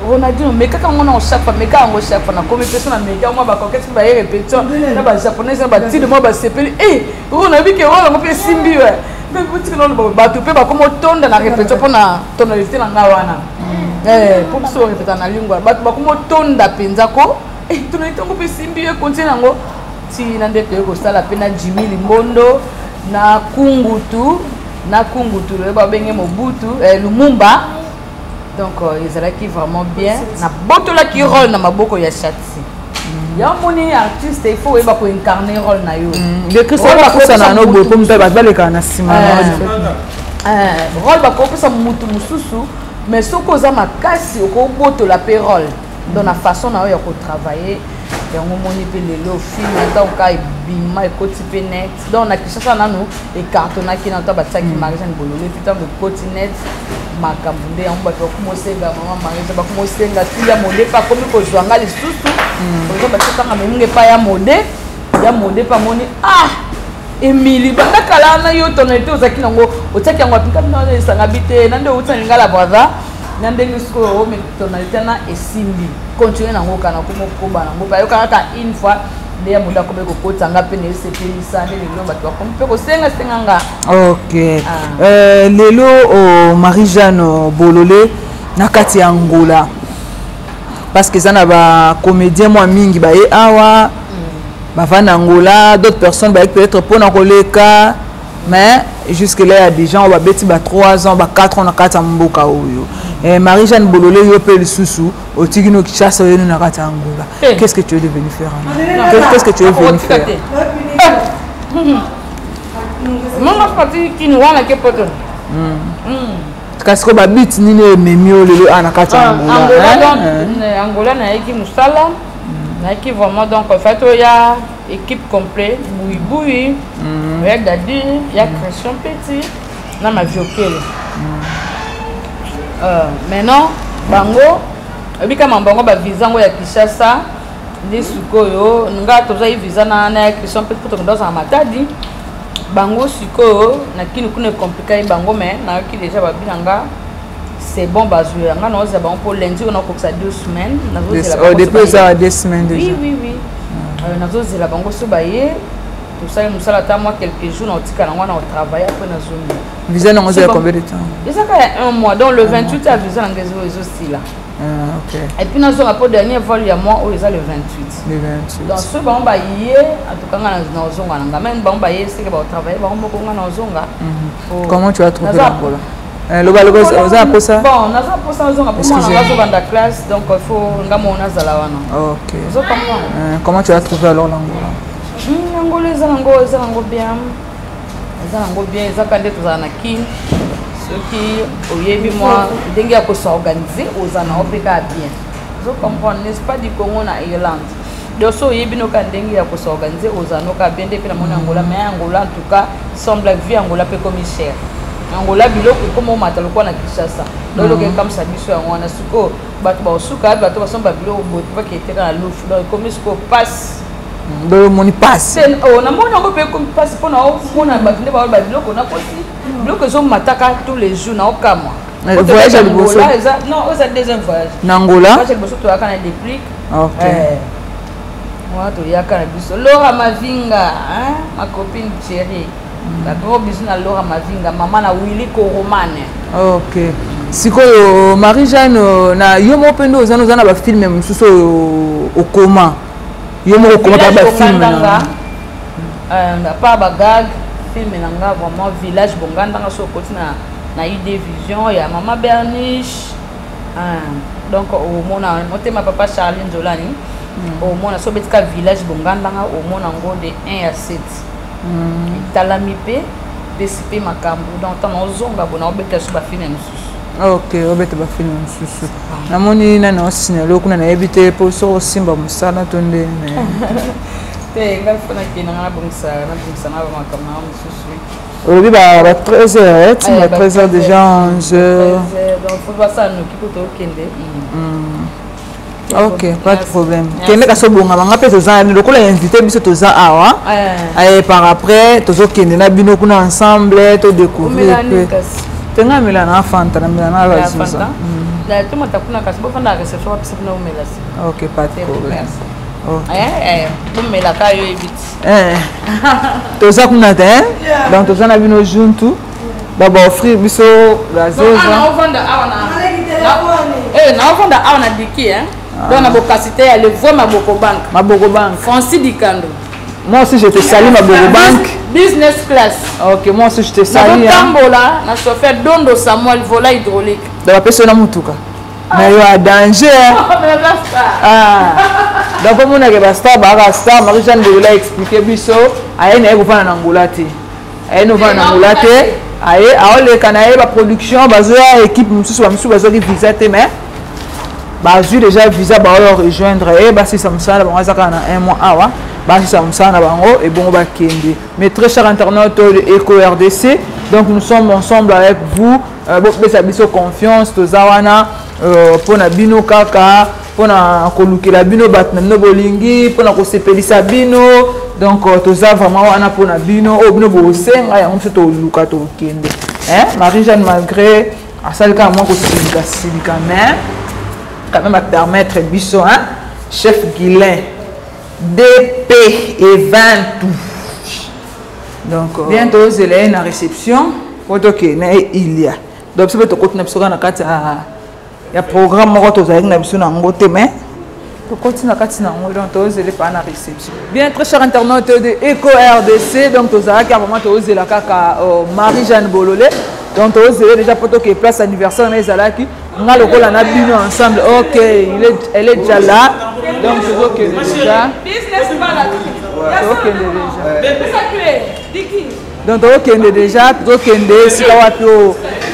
Ronaldinho meka ka ngona chaque fois meka ngo chaque fois na comme personne na meka moi ba coquette ba répétition na ba japonais ba tide moi ba sepeli Ronaldinho ke wala ngo pe simbi we mais botiki non ba to pe ba comme tonda na répétition pona tonalité na ngawana pour so répéter na lingua ba comme tonda penza ko tonalité ngo pe simbi we continue ngo ti na ndeke ko sala pe na Jimmy Limbondo na Kungutu le babenge Mobutu Lumumba donc ils allaient qui vraiment bien na boto la qui rôle na maboko ya chati ya moni artiste il faut eba ko incarner rôle na yo de Christophe ko sana no boto mpe ba baleka na sima rôle ba ko pesa mutu mususu mais soko za makasi ko boto la pe rôle dans la façon na yo ya ko travailler yango moni pe lelo film ata ka bima ekoti pe net donc na kishasa nanu e cartonnaki na to bataki Marie-Jeanne Bololé putain de continent makambunde yango bato kumosenga mama Marie-Jeanne bakumosenga ti ya mode pa komi ko zwanga lisusu ko ba tsaka memunge pa ya mode pa moni Emily banda kala na yo tonalité ozaki nango otaki yango apika na esanga bite na nde utsa lingala brother na ndenge siko o me tonalité na esimbi continuer nango kana komo koba nango ba yo kana une fois ndeya muda kobe kokotanga pe ne sepelisa nde lelo bato bakomi mpe kosenga nga. Ok. Lelo Marie-Jeanne Bololé na kati ya Angola parce que ça na ba comédien moi mingi ba e awa ba van Angola, d'autres personnes ba peut-être pour na koleka mais jusque là il y a des gens on va beti ba 3 ans ba 4 ans na kati ya mboka oyo. Marie-Jeanne Bololé yo pe le susu au Tigino Kinshasa yo na kati ya Angola. Qu'est-ce que tu es devenu faire? Qu'est-ce que tu es venu faire? Mama parti qui nous wana ke poto. Parce que ba bit ni ne memio lelo ana kati ya Angola. Angola na eki musala. Na eki vraiment donc en fait il y a équipe complète, boui il y a Dadi, il y a Christian Petit, na ma vie okele. Maintenant bango ebika mambango ba visa ngo ya Kinshasa ndi sukoyo nga toza visa na Christian Petit pour dans en Matadi. Bango sukoyo na kini kuna compliqué bango mais na ki déjà ba bilanga c'est bon bazuya nga na oza bango pour lundi on a comme ça 2 semaines na oh depuis ça 2 semaines déjà. Oui na zoze la bango so baye tout ça nous sala ta moi quelques jours na tika na wana au travail après na zone visa na oza combien de temps? Ça fait 1 mois donc le 28 à visa na ngezo aussi là. OK. Et puis nous avons pour dernier vol il y a mois où ils a le 28. Le 28. Donc ce bon baye en tout cas na zonga na même bon baye c'est que ba travailler ba moko nga na zonga. Comment tu as trouvé l'Angola? Vous avez appris ça? Bon, on a appris ça pour moi dans la classe donc il faut ngamona zala wana. OK. Comment tu as trouvé alors l'Angola? L'Angola ils ont bien. Ils ont bien, ils ont quand même na kin. Ceux qui oyebi moi ndenge ya ko s'organiser aux ana opeka bien. Vous comprenez n'est-ce pas du Congo na Irlande. Donc so oyebi no ka ndenge ya ko s'organiser aux ana ka bien depuis na mona Angola mais Angola en tout cas semble vie Angola pe comme cher. Angola biloko comme au matal kwa na Kinshasa. Donc le comme ça biso ya wana suko bato ba suka bato ba somba biloko boto ba ki eteka na lofu donc comme suko passe do moni passe. Oh na mona ngo pe comme passe pour na mona ba vinde ba biloko na kosi. Biloko zo mataka tous les jours na okamwa. Voyage à Liboso. Non, c'est deuxième voyage. Nangola. Voyage à Liboso to akana déplique. OK. Moi to yakana biso. Laura Mavinga, hein, ma copine chérie. La gros bisou na Laura Mavinga, maman na Willy Koromane. OK. Sikoyo Marie-Jeanne na yo mo pendo ozana ba film mususu au coma. Yo mo ko ba film na. Pas bagag film nanga vraiment village Bonganda nga so koti na idée vision ya maman Berniche. Donc au mona motema papa Charlie Nzolani. Au mona so betika village Bonganda nga au mona ngo de 1 à 7. Talamipe DCP makambu donc tant ozonga bona obeta so ba film mususu. OK, obeta ba film mususu. Na moni na no sinelo kuna na ebite po so simba musala tonde. Nga fona kina na bongsa na ba makambu mususu. Aujourd'hui, à 13h, 13h déjà 11h. Donc, il faut voir ça, nous qui peut OK, pas de problème. Kende kaso bonga banga pe toza ni lokola invité biso toza awa. Par après tozo kende na bino kuna ensemble to découvrir peu. Tenga milana fanta na milana la sisa. La tout mata kuna kasi bo fanda reception wa pisa na umelasi. OK, pas de problème. Mais la caille est vite. Toza kuna te. Donc toza na bino juntu. Baba offrir biso la zoza. Na vendre na vendre na diki hein. Donc na bokasité le voix Maboko Bank. Maboko Bank. Francis Dikando. Moi aussi je te salue Maboko Bank. Business class. OK, moi aussi je te salue. Na Tambola, na chauffeur Dondo Samuel vola hydraulique. De la personne mutuka. Mais il y a danger. Donc comme on a que star ba star Marie-Jeanne Bololé expliquer biso aye na ekofana na Angola te. Aye no va na Angola te. Aye aole kanaye ba production bazoya équipe mususu ba mususu bazoki visa te mais bazu déjà visa ba rejoindre et ba si samsala ba ngazaka na 1 mois awa ba si samsala bango et bon ba kende. Mais très cher internaute de Eco RDC, donc nous sommes ensemble avec vous. Bopesa biso confiance tozawana pona bino kaka pona kolukela bino batna bolingi pona kosepelisa bino donc toza vraiment wana pona bino o bino bosenga ya mso to luka to kende Marie-Jeanne malgré asalika moi ko silika mais quand même à permettre biso chef Guilain DP et 20 tout. Donc, bientôt, c'est là une réception. Pour que il y a. Donc, c'est peut-être que nous avons un programme qui est mais pour continuer à la réception. Bien, très chers internautes de Eco RDC, donc vous avez vraiment Marie-Jeanne Bololé. Donc vous avez déjà pour que place anniversaire on a le bino ensemble. OK, elle est déjà là. Donc c'est OK déjà. Donc OK déjà, si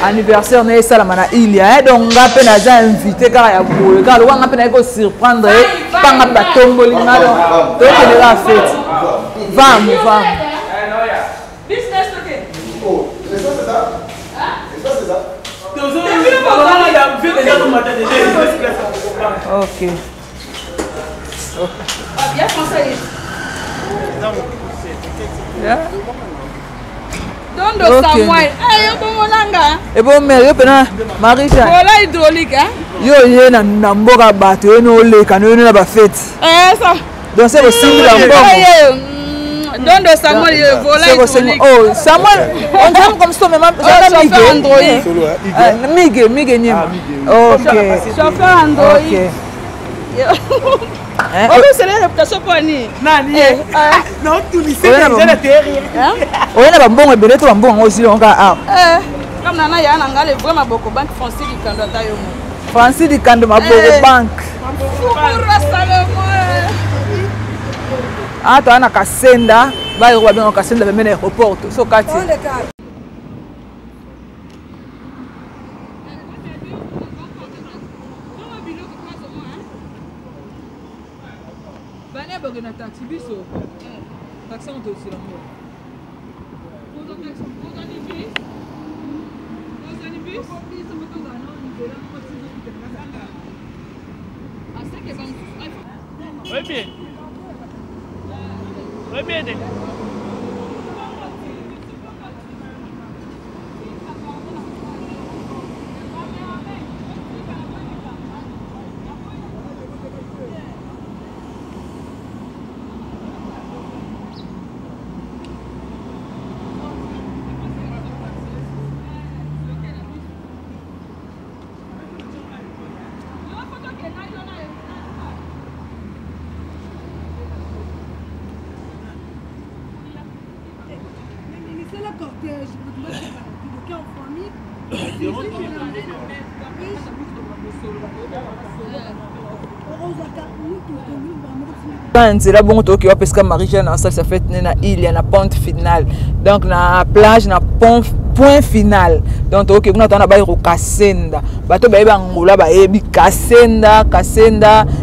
anniversaire na ça la mana il y a donc on a déjà invité car ya boule car on a peine surprendre panga batomboli na donc on la fête vamos business OK oh c'est ça c'est ça OK bien français Dondo Samuel, bon monanga. Et bon mère, pena Marie-Jeanne. Voilà hydraulique hein. Yo na mboka bato yo no le kanu na ba fête. Ça. Donc c'est aussi la mboka. Dondo Samuel voilà hydraulique. Oh, Samuel, on dirait comme ça même chauffeur Android. Migue nyem. OK. Chauffeur Android. Oh, c'est la réputation pour Annie. Nani? Non, tout lycée, c'est la terre. On a un bon bébé, tout un bon aussi. On a comme Nana Yana, on a vraiment beaucoup de banques Francis du Kando. Francis du Kando, ma bonne banque. Ah, tu as un Kassenda. Va y avoir un Kassenda, mais un aéroport. So, Kati. na taxi biso taxi on aussi là moi on taxi on a ni bis on a ni bis on moto za non ni là moi si je peux pas ça à ça que va oui bien nzela bongo toki wa pesca Marie-Jeanne en salle ça fait na il y a na pente finale donc na plage na point final donc toki kuna tana ba iro Kassenda bato ba yeba ngula ba yebi Kassenda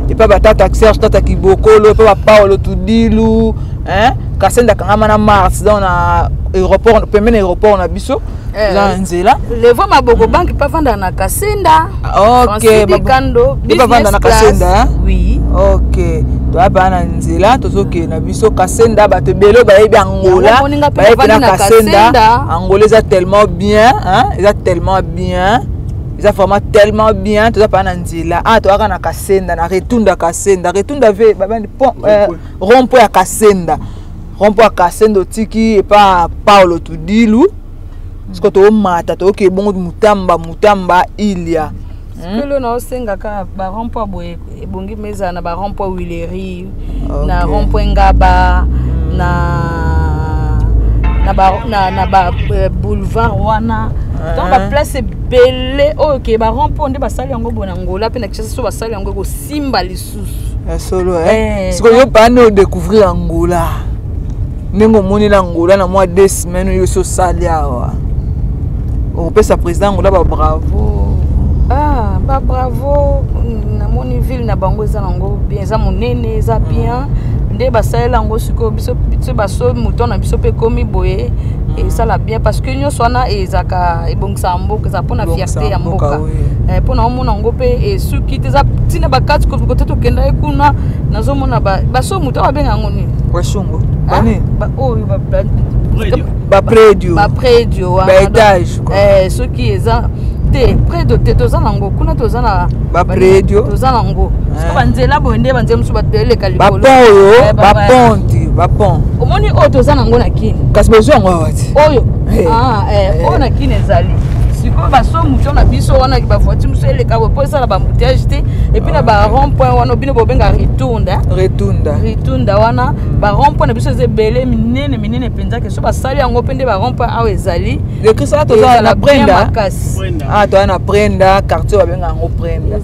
et pas bata taxer tata kibokolo pas Paolo Tudilu hein Kassenda kangama na mars dans na aéroport premier aéroport na biso là nzela le voix maboko banque pas vendre na Kassenda. OK Bikando pas vendre na Kassenda oui OK toi ba na nzela tozoke na biso Kassenda bato belo ba yebi Angola ba yebi na Kassenda Angola est tellement bien hein ils tellement bien ils a vraiment tellement bien toi ba na nzela ah toi na Kassenda na retunda Kassenda retunda ve ba rond-point à Kassenda rond-point à Kassenda tiki et pas Paolo Tudilu parce que to mata to ke bon mutamba il y a que le no senga ka ba rond-point boye ebongi meza na ba rond-point Willery na rond-point Ngaba na ba boulevard wana donc ba place belé OK ba rond-point de ba sali yango bona ngola pe na kisa so ba sali yango ko simba lisusu solo parce que yo pas no découvrir Angola nengo moni na Angola na mois 2 semaines yo so sali awa on peut sa président Angola ba bravo bah bravo na moni ville na bango za nango bien za monene za bien nde basala ngo siko biso baso mouton na biso pe komi boye et ça la bien parce que nyo swana ezaka ebongisa mboka za pona fierté ya mboka pona omona ngo pe et suki teza tina bakati ko to kenda ekuna nazo mona baso mouton ba benga ngoni kwashungo bani ba oyo ba predio ba étage ceux qui eza te près de te toza nango kuna toza na ba predio toza nango siko banzela bonde banzela musu bateleka ba likolo pont oyo ba ponti ba pont omoni oyo toza nango na kini kasi besoin yango wati oyo oyo na kini ezali sikoyo baso mutu na biso wana bavoiture mosu eleka bo mpo esala bambouteillage te epuis na barond point wana obino bobenga ritunda wana barond point na biso eza ebele minene mpenza ke so basali yango mpe nde barond point awa ezali dekrisala toza na prenda toza na prenda quartier babenga yango prenda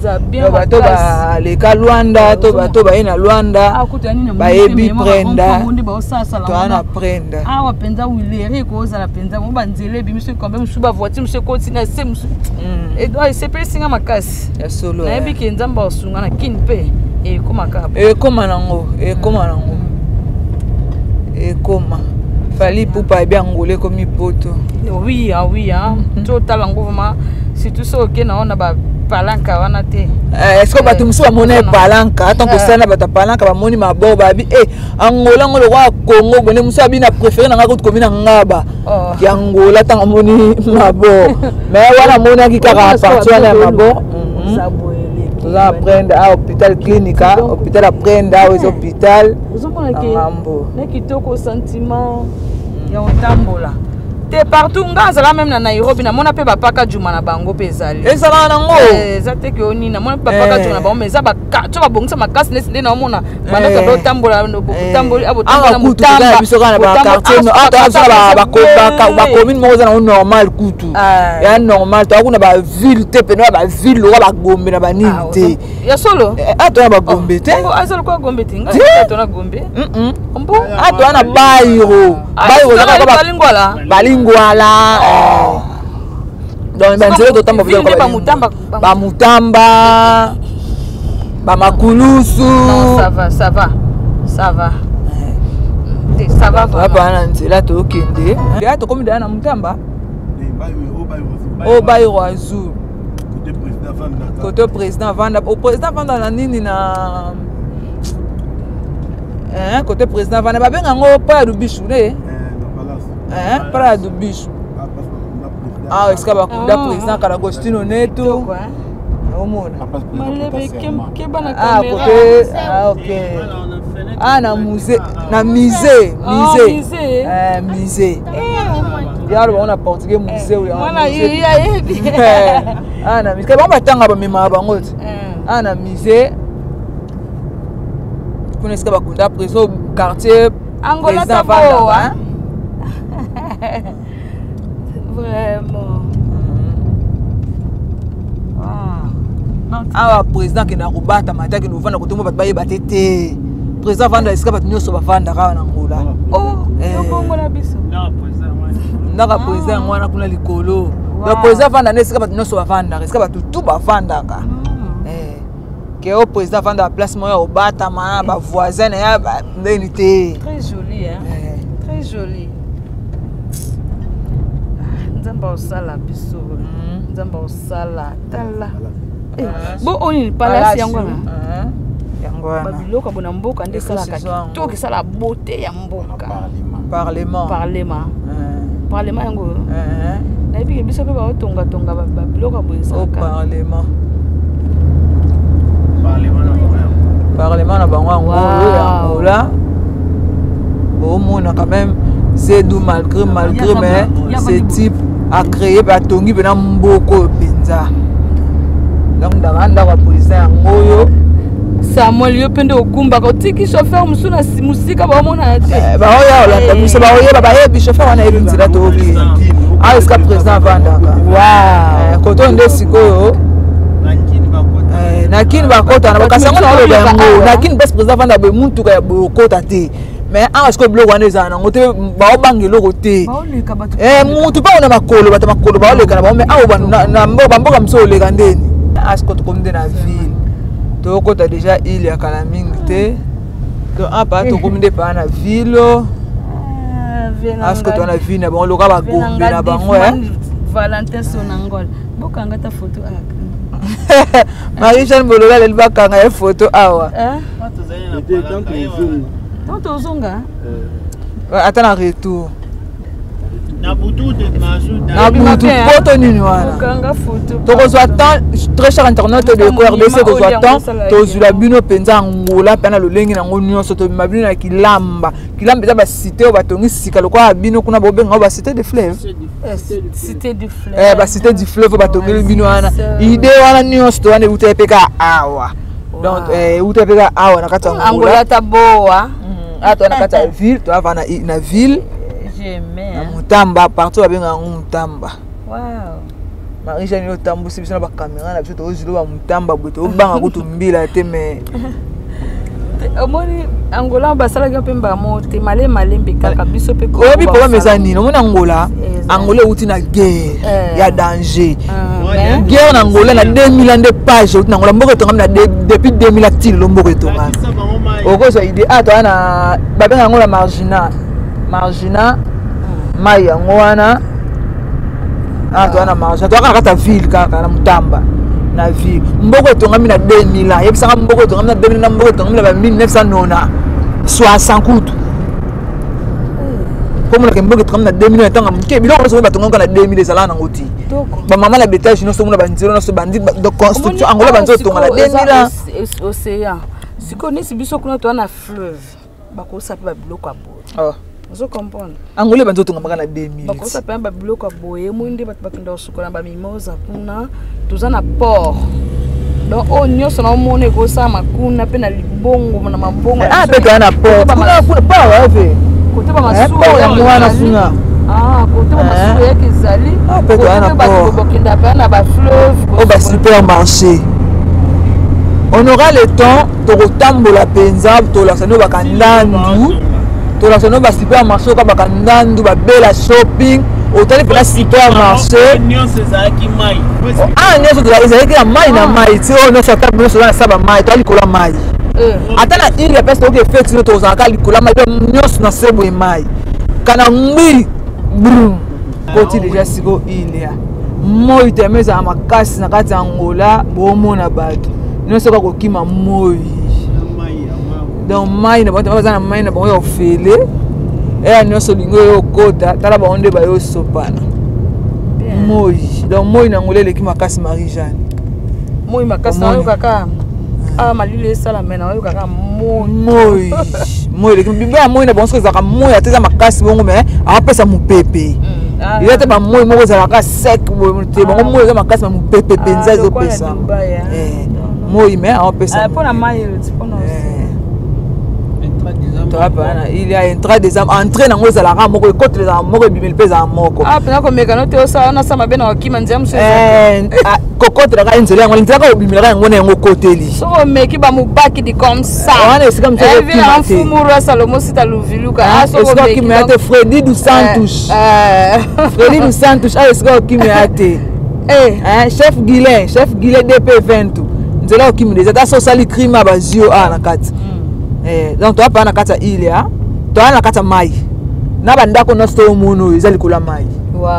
bato baleka lwanda to bato baye na lwanda bayebi prenda toza na prenda awa mpenza wileri ekozala mpenza mo banzela ebimiso ekombe mosu bavoiture mosu ekoti na se mosu esepesinga makasi nayebi ke nzambe asunga na kini mpe ekoma nango ekoma fali pupa ebi angola ekomi poto oui totala ngo vraimen surtout so oke na ona bapalanka wana te est-ce que bato mosusu bamona epalanka tant kosala bato palanka bamoni mabor babi angola ngo lokwa congo bone mosusu abi na préféré nanga kuti komi na ngaba ki angola ntango amoni mabor mais wana amonaki kaka parti wana ya mabor toza aprenda hôpital clinique hôpital aprenda eza hôpital ngambo na kitoko sentiment ya otambola te partout nga azala même na Nairobi namona mpe bapaka juma na bango mpe ezali ezala nango eza te ke oni namona mpe bapaka juma na bango mais eza to babongisa makasi nde naomona bandaka botambola botamboli abotambola mutamba biso kana ba quartier no ba commune moko eza na normal kutu ya normal to kuna ba ville te pe no ba ville lo ba gombe na ba nini te ya solo atona ba gombe te ngo azalo kwa gombe te nga atona gombe mbo atona bayiro zaka balingwala donc banzela totamba bamutamba bamakulusu ça va apa na nzela tokende ya tokomi daya na mutamba o bayiro azul côté président vanda au président vanda na nini na côté président vanda babenga ngo pa du bichu ne para do bicho esika bakunda président kala Agostino Neto omona na musée na musée yaro baona portugais musée na musée ba batanga ba mema bango na musée kuna esika bakunda président quartier Angola Vanda vraiment awa président ke na kubata mataki no vanda kotomba bato bayeba te président vanda esika bato nyonso bavanda kawa na Angola bongo na biso ndaka président ngwana kuna likolo le président vanda ne esika bato nyonso bavanda esika bato tout bavandaka ke o président vanda place moya obata ma ba voisin ya ndeni te très joli très joli nzamba osala biso nzamba osala tala bo oni palasi yango na babiloko bona mboka nde salaka to ke sala beauté ya mboka parlement yango na ebi biso pe ba otonga babiloko boyesa parlement na bango Angola bomona quand même c'est doux malgré mais ce type a créé batongi bena mboko penza donc ndanga wa police yango Samuel yo pende okumba ko tiki chauffeur musuna musika ba mona te ba oya olanda biso ba oya ba yebi chauffeur wana yebi nzela to oki eska président Vanda koto nde sikoyo nakini bakota na bakasango na oloba yango nakini best président Vanda be muntu ka bokota te mais en ce que blog wana eza nango te baobangela te mutu pa ona makolo bata makolo baoleka na bango mais awo na mboka moso oleka ndeni asko tokomi na ville tokota déjà il ya kala mingi te donc apa tokomi nde pa na ville asko to na ville na bango loka bagombe na bango Valentin Sonangol bokanga ta photo Marie-Jeanne Bolola le bakanga ya photo awa Tonto zonga attends en retour Na butu de mazu na butu poto nini wana tokozwa temps très cher internaute de RDC kozwa temps tozwila bino mpenza ngola mpe na lolenge nango nyonso tobima bino na kilamba eza basite oyo batongi sika lokola bino kuna bobenga basite de fleuve basite du fleuve batongeli bino wana ide wana nyonso to wana euta epeka awa donc euta epeka awa na kati ya ngola taboa to na kati ya ville to ava na ville na Mutamba partout babenga yango Mutamba. Marisha ni otambusi biso na ba caméra na biso tozilo ba Mutamba boto obanga kutumbila te mais omoni Angola basala ke pemba mote male mbika biso pe ko obi problème ezani no mona Angola uti na guerre ya danger guerre na Angola na 2000 ans de page uti na Angola mboko tonga na depuis 2000 actil lo mboko tonga okozo ide ato ana babenga Angola margina mai yango wana ato ana margina to kaka ville kaka na Mutamba na ville mboko tongami na 2000 ans yebisanga mboko tongami na 2000 na mboko tongami na 1990 60 kutu comme la mboko tongami na 2000 tanga mke biloko nyonso batonga na 2000 ezala nango ti ba mama la bétage nyonso mona banziro nyonso bandi de construction Angola banzo tonga na 2000 ans océan siko nisi biso kuna to na fleuve bakosa pe ba biloko abo Vous comprenez? Angola banzo tonga maka na 2000. Bakosa pe ba biloko boye mundi bakenda osukola ba mimosa kuna tuza na port. Donc on nyonso na omone ko sa makuna pe na libongo na mabongo. Pe kana port. Kuna pa wapi? Kote ba masuku ya mwana kuna. Kote ba masuku ya kezali. Pe kana port. Bakenda pa na ba fleuve. Ba supermarché. On aura le temps de retambola penza to la sano bakandandu. To la sono ba supermarché ka bakandandu ba bela shopping otali pela supermarché nyonso ezalaki mai nyonso ezalaki na mai na mai ti oyo nyonso ata nyonso na saba mai to alikola mai ata na ile pesa oke feti no to ozalaka likola mai nyonso na sebo e mai kana ngbi brum koti deja siko ile ya moi teme za makasi na kati ya Angola bomona bato nyonso ka kokima moi donc mai na bato bazana mai na bango ofele nyonso lingo yo kota tala baonde ba yo sopana moi donc moi na ngolele ki makasi Marie Jeanne moi makasi na yo kaka malile sala mena yo kaka moi le bimba moi na bonso zaka moi ateza makasi bongo mais apesa mupepe il était ba moi moko za ka sec te bongo moi za makasi ma mupepe penza zo pesa moi mais apesa pour la mai pour nous il y a entrée des âmes entrée nango za la moko côté les âmes moko bimel pesa moko pena ko mekano te osa na sama bena wakima nziam so kokote la nzela yango nzela ko bimela yango na yango koteli so meki ba mubaki di comme ça wana esika mtso vient en fumuro Salomo sita luviluka so meki mate Freddy dos Santos Freddy dos Santos esika kimete chef Guilin DP20 nzela ko kimede za so sali crime bazio na kati donc toi pas na kata ilia toi na kata mai na bandako na sto mono ezali kola mai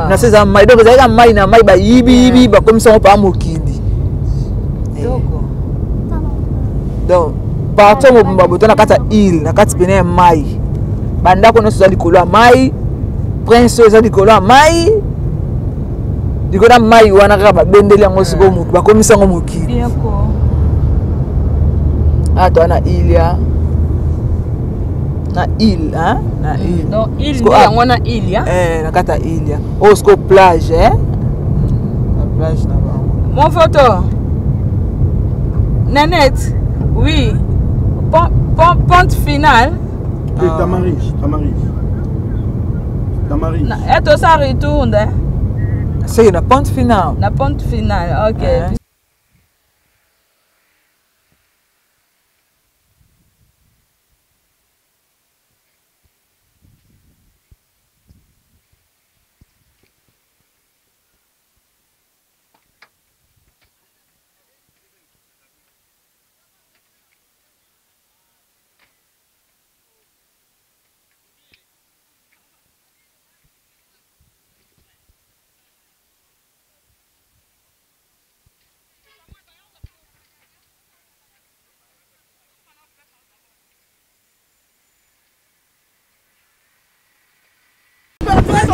na seza mai donc ezali mai na mai ba yibi ba comme ça pa mokindi donc partout mo baboto na kata île na kati pene mai bandako na ezali kola mai prince ezali kola mai dikola mai wana ka ba bendeli yango siko mutu ba komisa ngo mokindi toi na ilia na île na île donc île ndio yango na île ya na kata île ya osko plage la plage na ba mon photo Nanette oui pente finale Tamaris et to ça retourne c'est la pente finale OK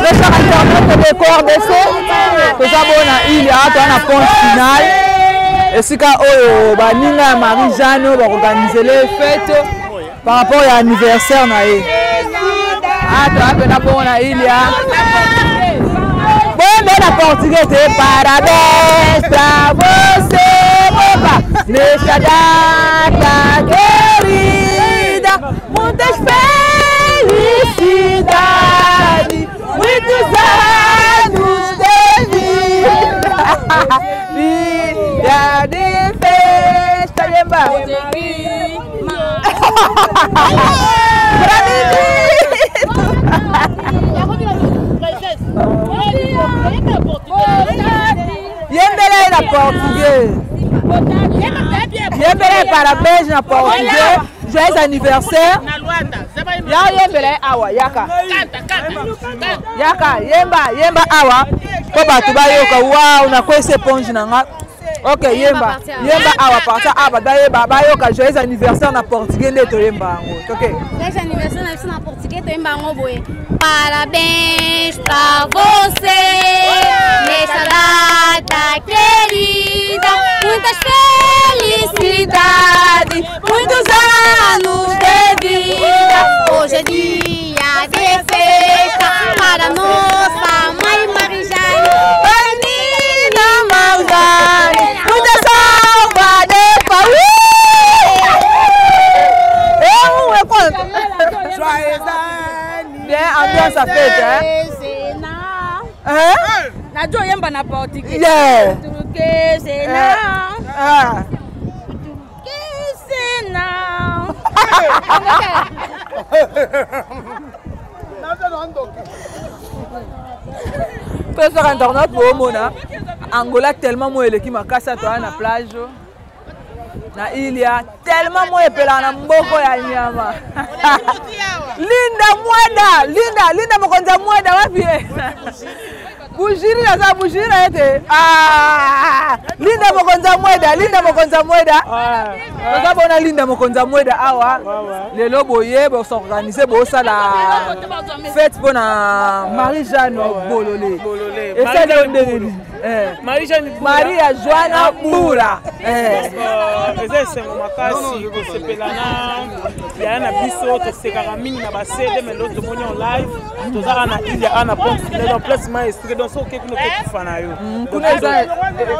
sur internet de RDC toza bona il y a un pont final et si ka oyo baninga Marie-Jeanne va organiser les fêtes par rapport à l'anniversaire na ye toi que na bona il y a bon la portugais te parabéns pra você opa nesta data querida muitas felicidades muitos anos de vida vida de festa lembra Yembele na portugais. Yembele parabéns na portugais. Joyeux anniversaire. Ya yembele awa yaka. Yaka yemba awa. Ko batu bayoka wow na kwese ponge nanga. OK yemba awa parta aba bayoka joyeux anniversaire na portugais ndeto yemba ngo. OK. Joyeux anniversaire na portugais to yemba ngo boye. Parabéns pra você nessa data querida, muitas felicidades, muitos anos de vida. Hoje é dia de festa para nossa mãe Marie-Jeanne, Anina Mauzane, muita salva de palmas. Bien, ambiance à fête, hein? Najo yemba na portugais. Yeah. Que c'est non. Que c'est non. Peut faire internet pour Mona. Angola tellement moi qui m'a cassé toi na plage. Na il y a tellement moi epela na mboko ya nyama. Linda mokonza mweda wapi? Bujiri na za bujiri na ete. Linda mokonza mweda. Toza bona linda mokonza mweda awa. Lelo boye bo s'organiser bo ça la fête bona Marie-Jeanne bololé. Et ça de ndeni. Marie-Jeanne Maria Joana Bura. Eza sengo makasi ko sepelana ya na biso to sekaka mingi na basede mais l'autre moni en live toza na il y a na pont final dans place mai expliquer donc so ke kuno ke fana yo kuna eza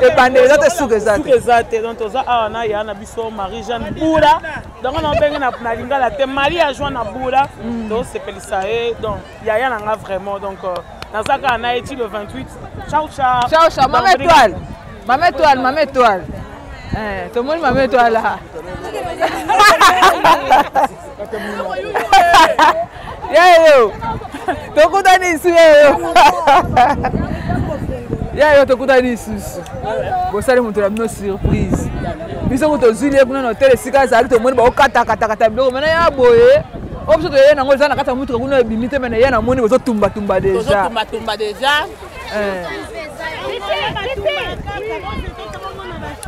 epande za te suke zate donc toza na ya na biso Marie-Jeanne Bura donc on bengi na lingala te Maria Joana Bura donc sepelisa e donc ya na nga vraiment donc nazaka na eti le 28 ciao Maman étoile. Tout le monde m'a mis toi là. Yo. Tokutani ici yo. Yo tokutani ici. Bosale mutu la mino surprise. Biso mutu zili kuna na tele sika za tout le monde ba okata biloko mena ya boye. Opso to yena ngo zana kata mutu kuna bimite mena yena moni bozo tumba déjà.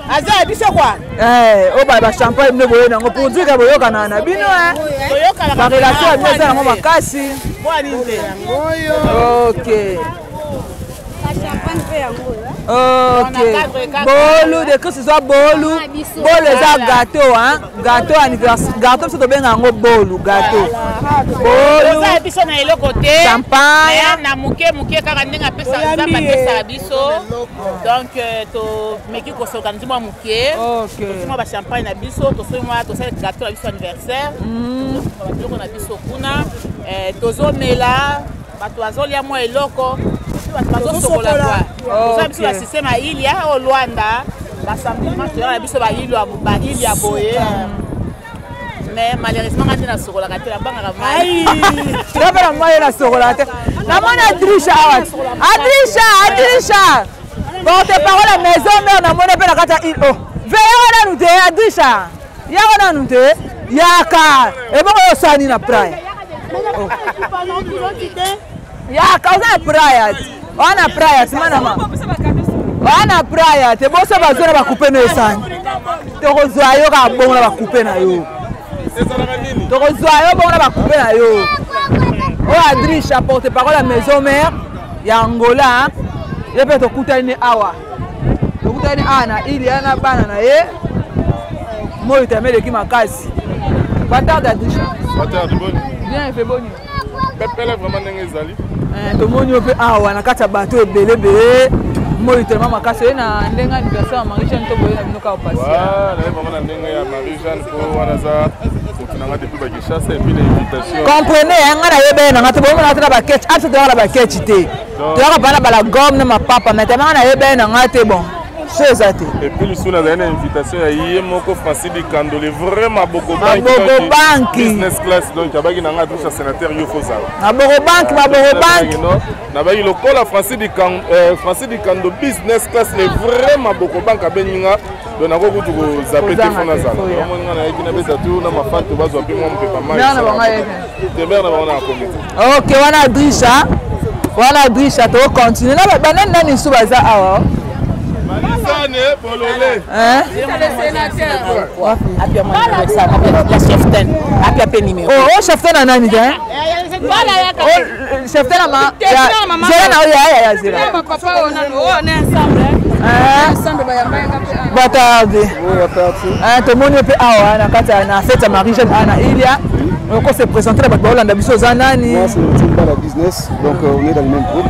Aza biso kwa ba champagne ne boye nango pour dire que boyoka na bino ba relation ya biso na makasi OK bolu de que ce soit bolu eza gâteau hein gâteau anniversaire gâteau biso to benga yango bolu gâteau bolu eza biso na eloko te champagne na muke kaka ndenge apesa nzamba apesa biso donc to meki kosorganize mwa muke tosomwa ba champagne na biso tosomwa tosala gâteau na biso anniversaire biloko na biso kuna tozomela bato bazolia mwa eloko bazosokola kwa toza biso ya système ya ili ya olwanda basambliment toza na biso baili ya boye mais malheureusement ngati nasokolaka te nabangaka mai ngapena mai nasokola te namoni Adrisha awa Adrisha porte parole à maison mère namoni mpe na kati ya il veille wana nu te Adrisha ya wana nu te yaka ebongo yosani na praye yaka oza na praye wana praye simanama wana praye te boso bazona bakupe no esani tokozwa yo kaka bongo na bakupe na yo tokozwa yo bongo na bakupe na yo Adrich a porté parole à maison mère ya Angola. Il peut te coûter une awa. Te coûter une ana il y a na bana na ye. Moi il t'aime qui makasi. Bâtard d'Adrich. Bâtard de bonne. Bien fait bonne. Pepele vraiment n'engezali. To monyo pe awa na kata bateau belé. Moi tellement makasi na ndenga anniversaire Marie-Jeanne to boye na binoka au passé. Voilà, vraiment na ndenga ya Marie-Jeanne ko wana za tunanga depuis ba Kinshasa et puis l'invitation. Comprenez nga na yebe na ngata bomo na tena ba ketch, abse to la ba ketch te. To ya bana bala gomme na ma papa mais tellement na yebe na ngate bon. C'est ça. Et puis le soula a une invitation à Yemoko Francis Dikandole vraiment beaucoup banque business class donc il y a un autre sénateur Yofoza. Na Boko banque na ba il lokola Francis Dikando business class les vraiment beaucoup banque à Beninga donc na ko ku zapper téléphone na sala. Moi na ikina beza tu na mafante bazo api moi mpe pas mal. Na comité. OK, wana Drisha. Wana Drisha to continue. Na ba nani su baza awa. Marisane Bololé. Hein? La cheftaine. Appia pe numéro. Oh, cheftaine nani hein? Cheftaine maman. Zera na ya zera. Papa on est ensemble. Ensemble ba yamba ngapi. Batarde. To moni pe awa na kata na fête Marie-Jeanne ana Ilia. On se présenter la Bakolanda biso zanani. Moi c'est une barre business donc on est dans le même groupe.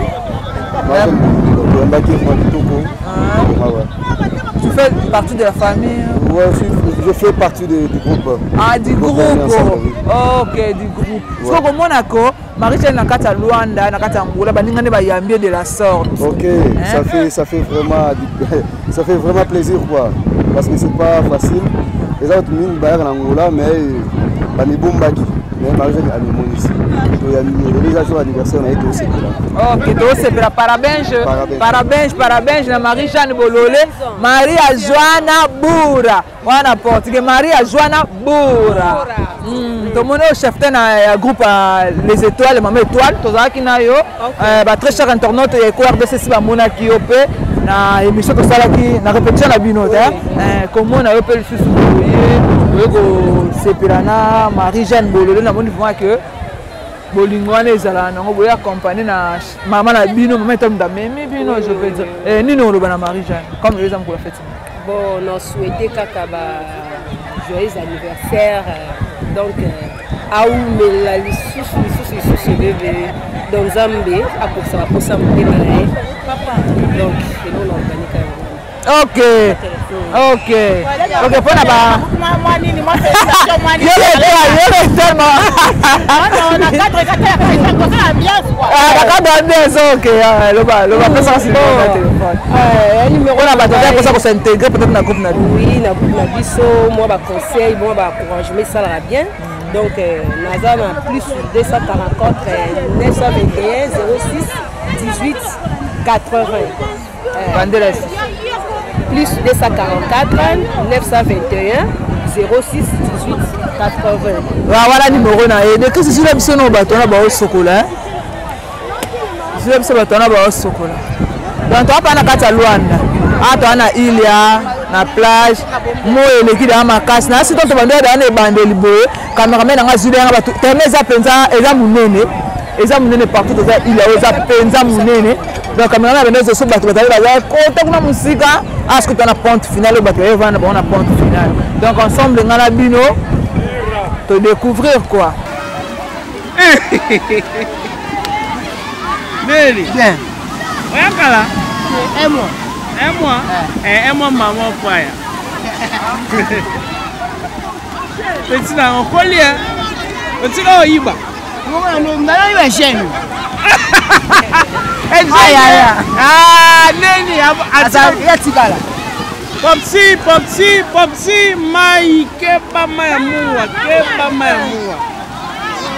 Tu fais partie de la famille? Oui, je fais partie du groupe. Ah, du groupe. Ok, du groupe. Parce que Monaco, Marie-Jeanne Nakata Luanda, Nakata Angola, Baningane Bayambie de la sorte. Ok, ça fait vraiment plaisir quoi. Parce que c'est pas facile. Les autres mines bayar en Angola, mais Banibumbaki. Mais Marie-Jeanne a mis ici. Les jours anniversaire on a été au Sepela. Ok, donc c'est pour la parabège, la Marie-Jeanne Bololé, Maria-Joana Boura. On apporte que Maria-Joana Boura. Tout le monde est chef d'un groupe Les Étoiles, Maman Étoile, tout ça qui n'a eu. Très cher internaute, et RDC si Mona qui opé, na émission tout ça qui na répétition la binote. Comment on a opé le sous-soulier, Sepela, Marie-Jeanne Bololé, na moni voit que bolingwane ezala nango boya accompagner na maman na bino maman tomda memi bino je peux dire nini oloba na Marie-Jeanne comme les amis ko la fête bon on souhaité kaka ba joyeux anniversaire donc aou la lisusu bébé donc Zambé a pour ça motema donc nous on organise. Ok. Pour là-bas. Oui, moi conseil, moi encouragement ça va bien. Donc Nazam plus 244 921 06 18 80. Plus 244 921 06 18 80. Voilà numéro na et de que c'est la mission au bateau na ba au sokola. C'est la mission bateau na ba au sokola. Donc toi pas na kata Luanda. Ah toi na Ilia na plage. Mo eleki da makasi na sito to bande da na bandeli boye. Cameraman nga zule nga bato. Temeza penza eza munene. Eza munene partout dans Ilia eza penza munene. Donc quand on a besoin de ce bateau, on a musique, est-ce que tu as la pente finale, on a la pente finale. Donc ensemble, on a la bino, te découvrir quoi. Nelly. Bien. Regarde là. Un mois, maman frère. Petit là, on colle hein. Petit là, on y va. on a eu un chien. Ah, Nelly, attends. Popsi, mai, kepa maamua.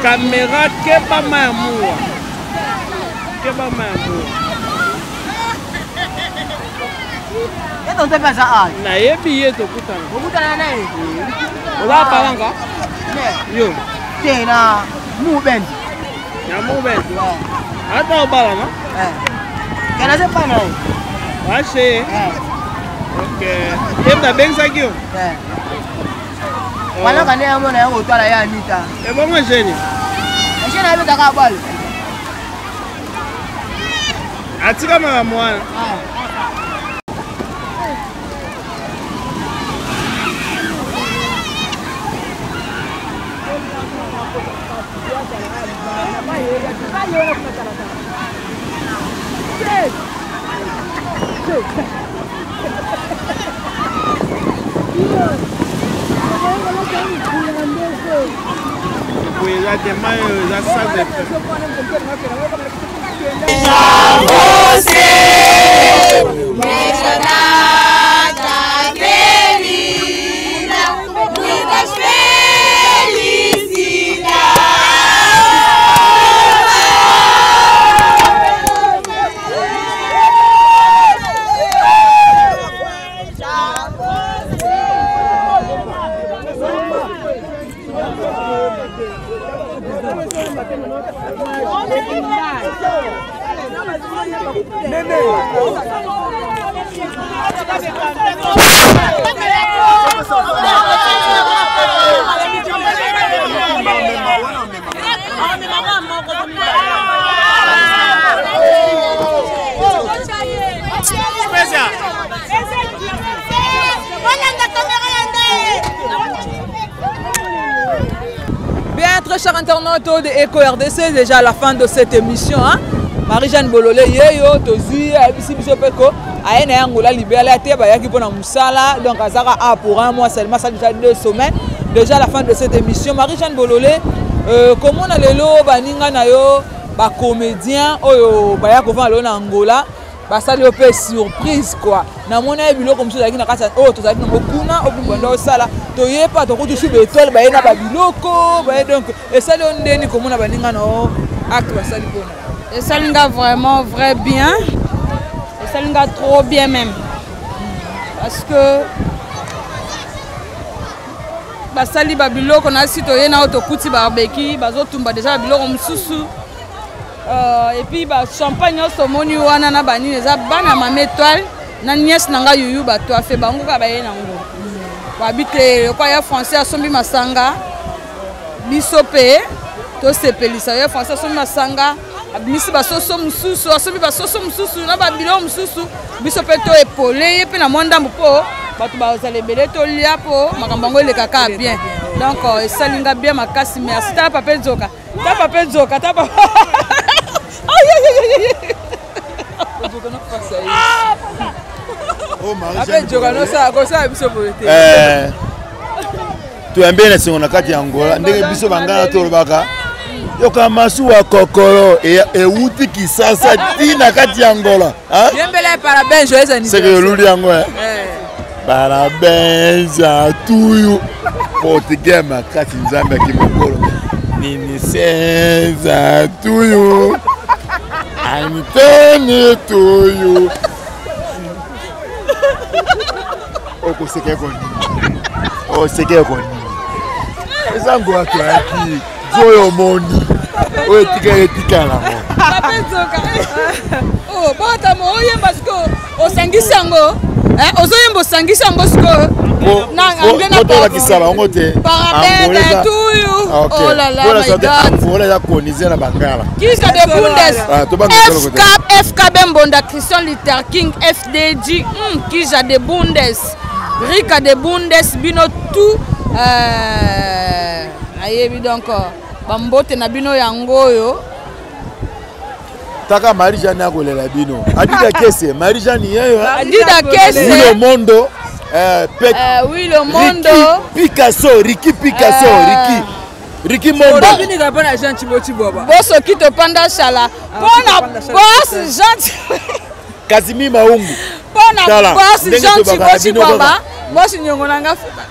Caméra, kepa maamua. On te fait ça. Na yebi to kutana. Okutana naye. Ola palanga? Yo. Tena Muben. Ya Muben. Ata obala na? Kana se pana. Wache. Ok. Yemda benza kio? Wala kana ya mona yango twala ya Anita. E bongo jeni. Je n'avais pas de balle. Atika mama mwana. Oui, là, des mailles, la salle de Bien, très chers internautes de Eco RDC, déjà à la fin de cette émission, hein? Marie-Jeanne Bololé, yeyo, tozi, abisi biso peko, aene yangola libéré te bayaki pona musala, donc azara a pour un mois seulement, ça déjà 2 semaines. Déjà à la fin de cette émission, Marie-Jeanne Bololé, comment on a lelo baninga na yo, ba comédien, oyo bayako va lo na Angola. Bah ça lui fait surprise quoi. Na mona bilo comme ça na kasa oh to zali ngo kuna obungwanda osala to yepa to kutu sube étoile ba ena ba biloko ba donc et ça le ndeni comme na baninga no acte ba sali pona. Et ça linga vraiment vrai bien. Et ça linga trop bien même. Parce que ba sali ba biloko na sito yena auto kuti barbecue bazo tumba déjà biloko mususu. Et puis bah champagne au moni wana na bani eza bana mama étoile na nièce nanga yuyu ba to fait bango ka ba yena ngo ba bité kwa ya français asombi masanga bisope to sepelisa ya français asombi masanga abimisi ba soso mususu asombi ba soso mususu na ba bilo mususu bisope to epolé pe na monda mpo ba to ba za lebele to lia po makambango le kaka bien donc esalinga bien makasi merci ta papa nzoka ta papa tuyambe na singo na kati ya Angola ndenge biso bangana tolobaka yoka masu wa kokolo euti kisasa tina kati ya Angola yembele parabéns joyeux anniversaire c'est que luli yango parabéns à tuyu portugais makati nzambe kimokolo nini senza tuyu I'm turning to you. Oko seke koni. O seke koni. Ezango atu aki. Zoyo moni. O etika la mo. Papenzoka. Oh, bota mo oye parce que o sangisa ngo. Ozoyembo sangisa ngo sko. Na ngena pas kisala ngo te. Parabéns to you. Oh là là, my God. Voilà la coniser la bangala. Qui ça de Bundes? FK Bembonda Christian Luther King FDG. Qui ça de Bundes? Rika de Bundes bino tout ayebi donc bambote na bino yangoyo. Taka Marie-Jeanne akolela bino. Adida kese Marie-Jeanne yeyo. Adida kese. Le mondo oui le mondo. Ricky Picasso. Ricky Mondo. Boss qui te panda chala. Pona boss gentil. Kazimi Maungu. Pona boss gentil boss baba. Boss nyongonanga futa.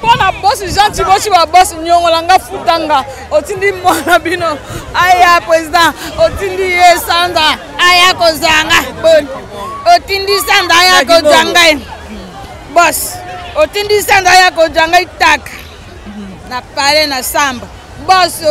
Pona boss gentil boss baba boss nyongolanga futanga. Otindi mwana bino. Aya président. Otindi yesanda. Aya kozanga. Bon. Otindi sanda aya kozanga. Boss. Otindi sanda ya ko janga itak na pale na samba boss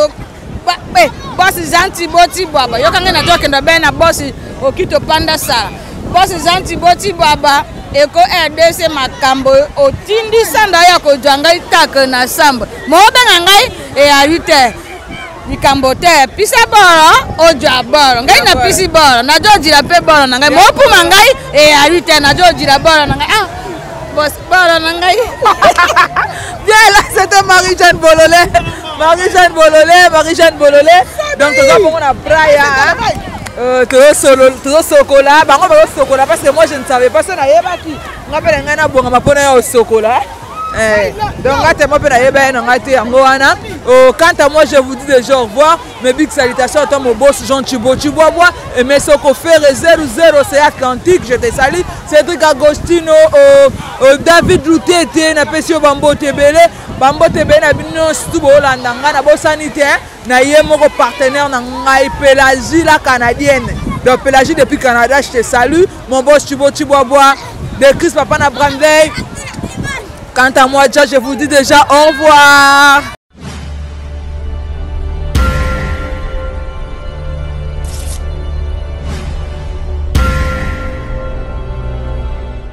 boss zanti boti baba yo kanga na toke ndo bena boss okito panda sala boss zanti boti baba eko RDC makambo otindi sanda ya kozwa ngai taka na samba mobenga ngai ya 8h likambo te pisa boro ojwa boro ngai na pisi boro na jojira pe boro na ngai mopuma ngai ya 8h na jojira boro na ngai boss boro na ngai bien là c'était Marie-Jeanne Bololé donc on a Braya toujours sokola bango ba sokola parce que moi je ne savais pas ça na yeba ki ngapela ngana bonga mapona ya sokola donc ngate mo pe na yeba na ngate yango wana quant à moi je vous dis déjà au revoir mes big salutations à toi mon boss Jean Chibo et mes soko faire 00 c'est Atlantique je te salue Cédric Agostino David Lutete na pesio Bambote Belé na bino surtout bolanda ngana bosanité na ye moko partenaire na ngai Pélagie la canadienne donc Pélagie depuis Canada je te salue mon boss Chibo de Chris Papa na Brandley. Quant à moi je vous dis déjà au revoir.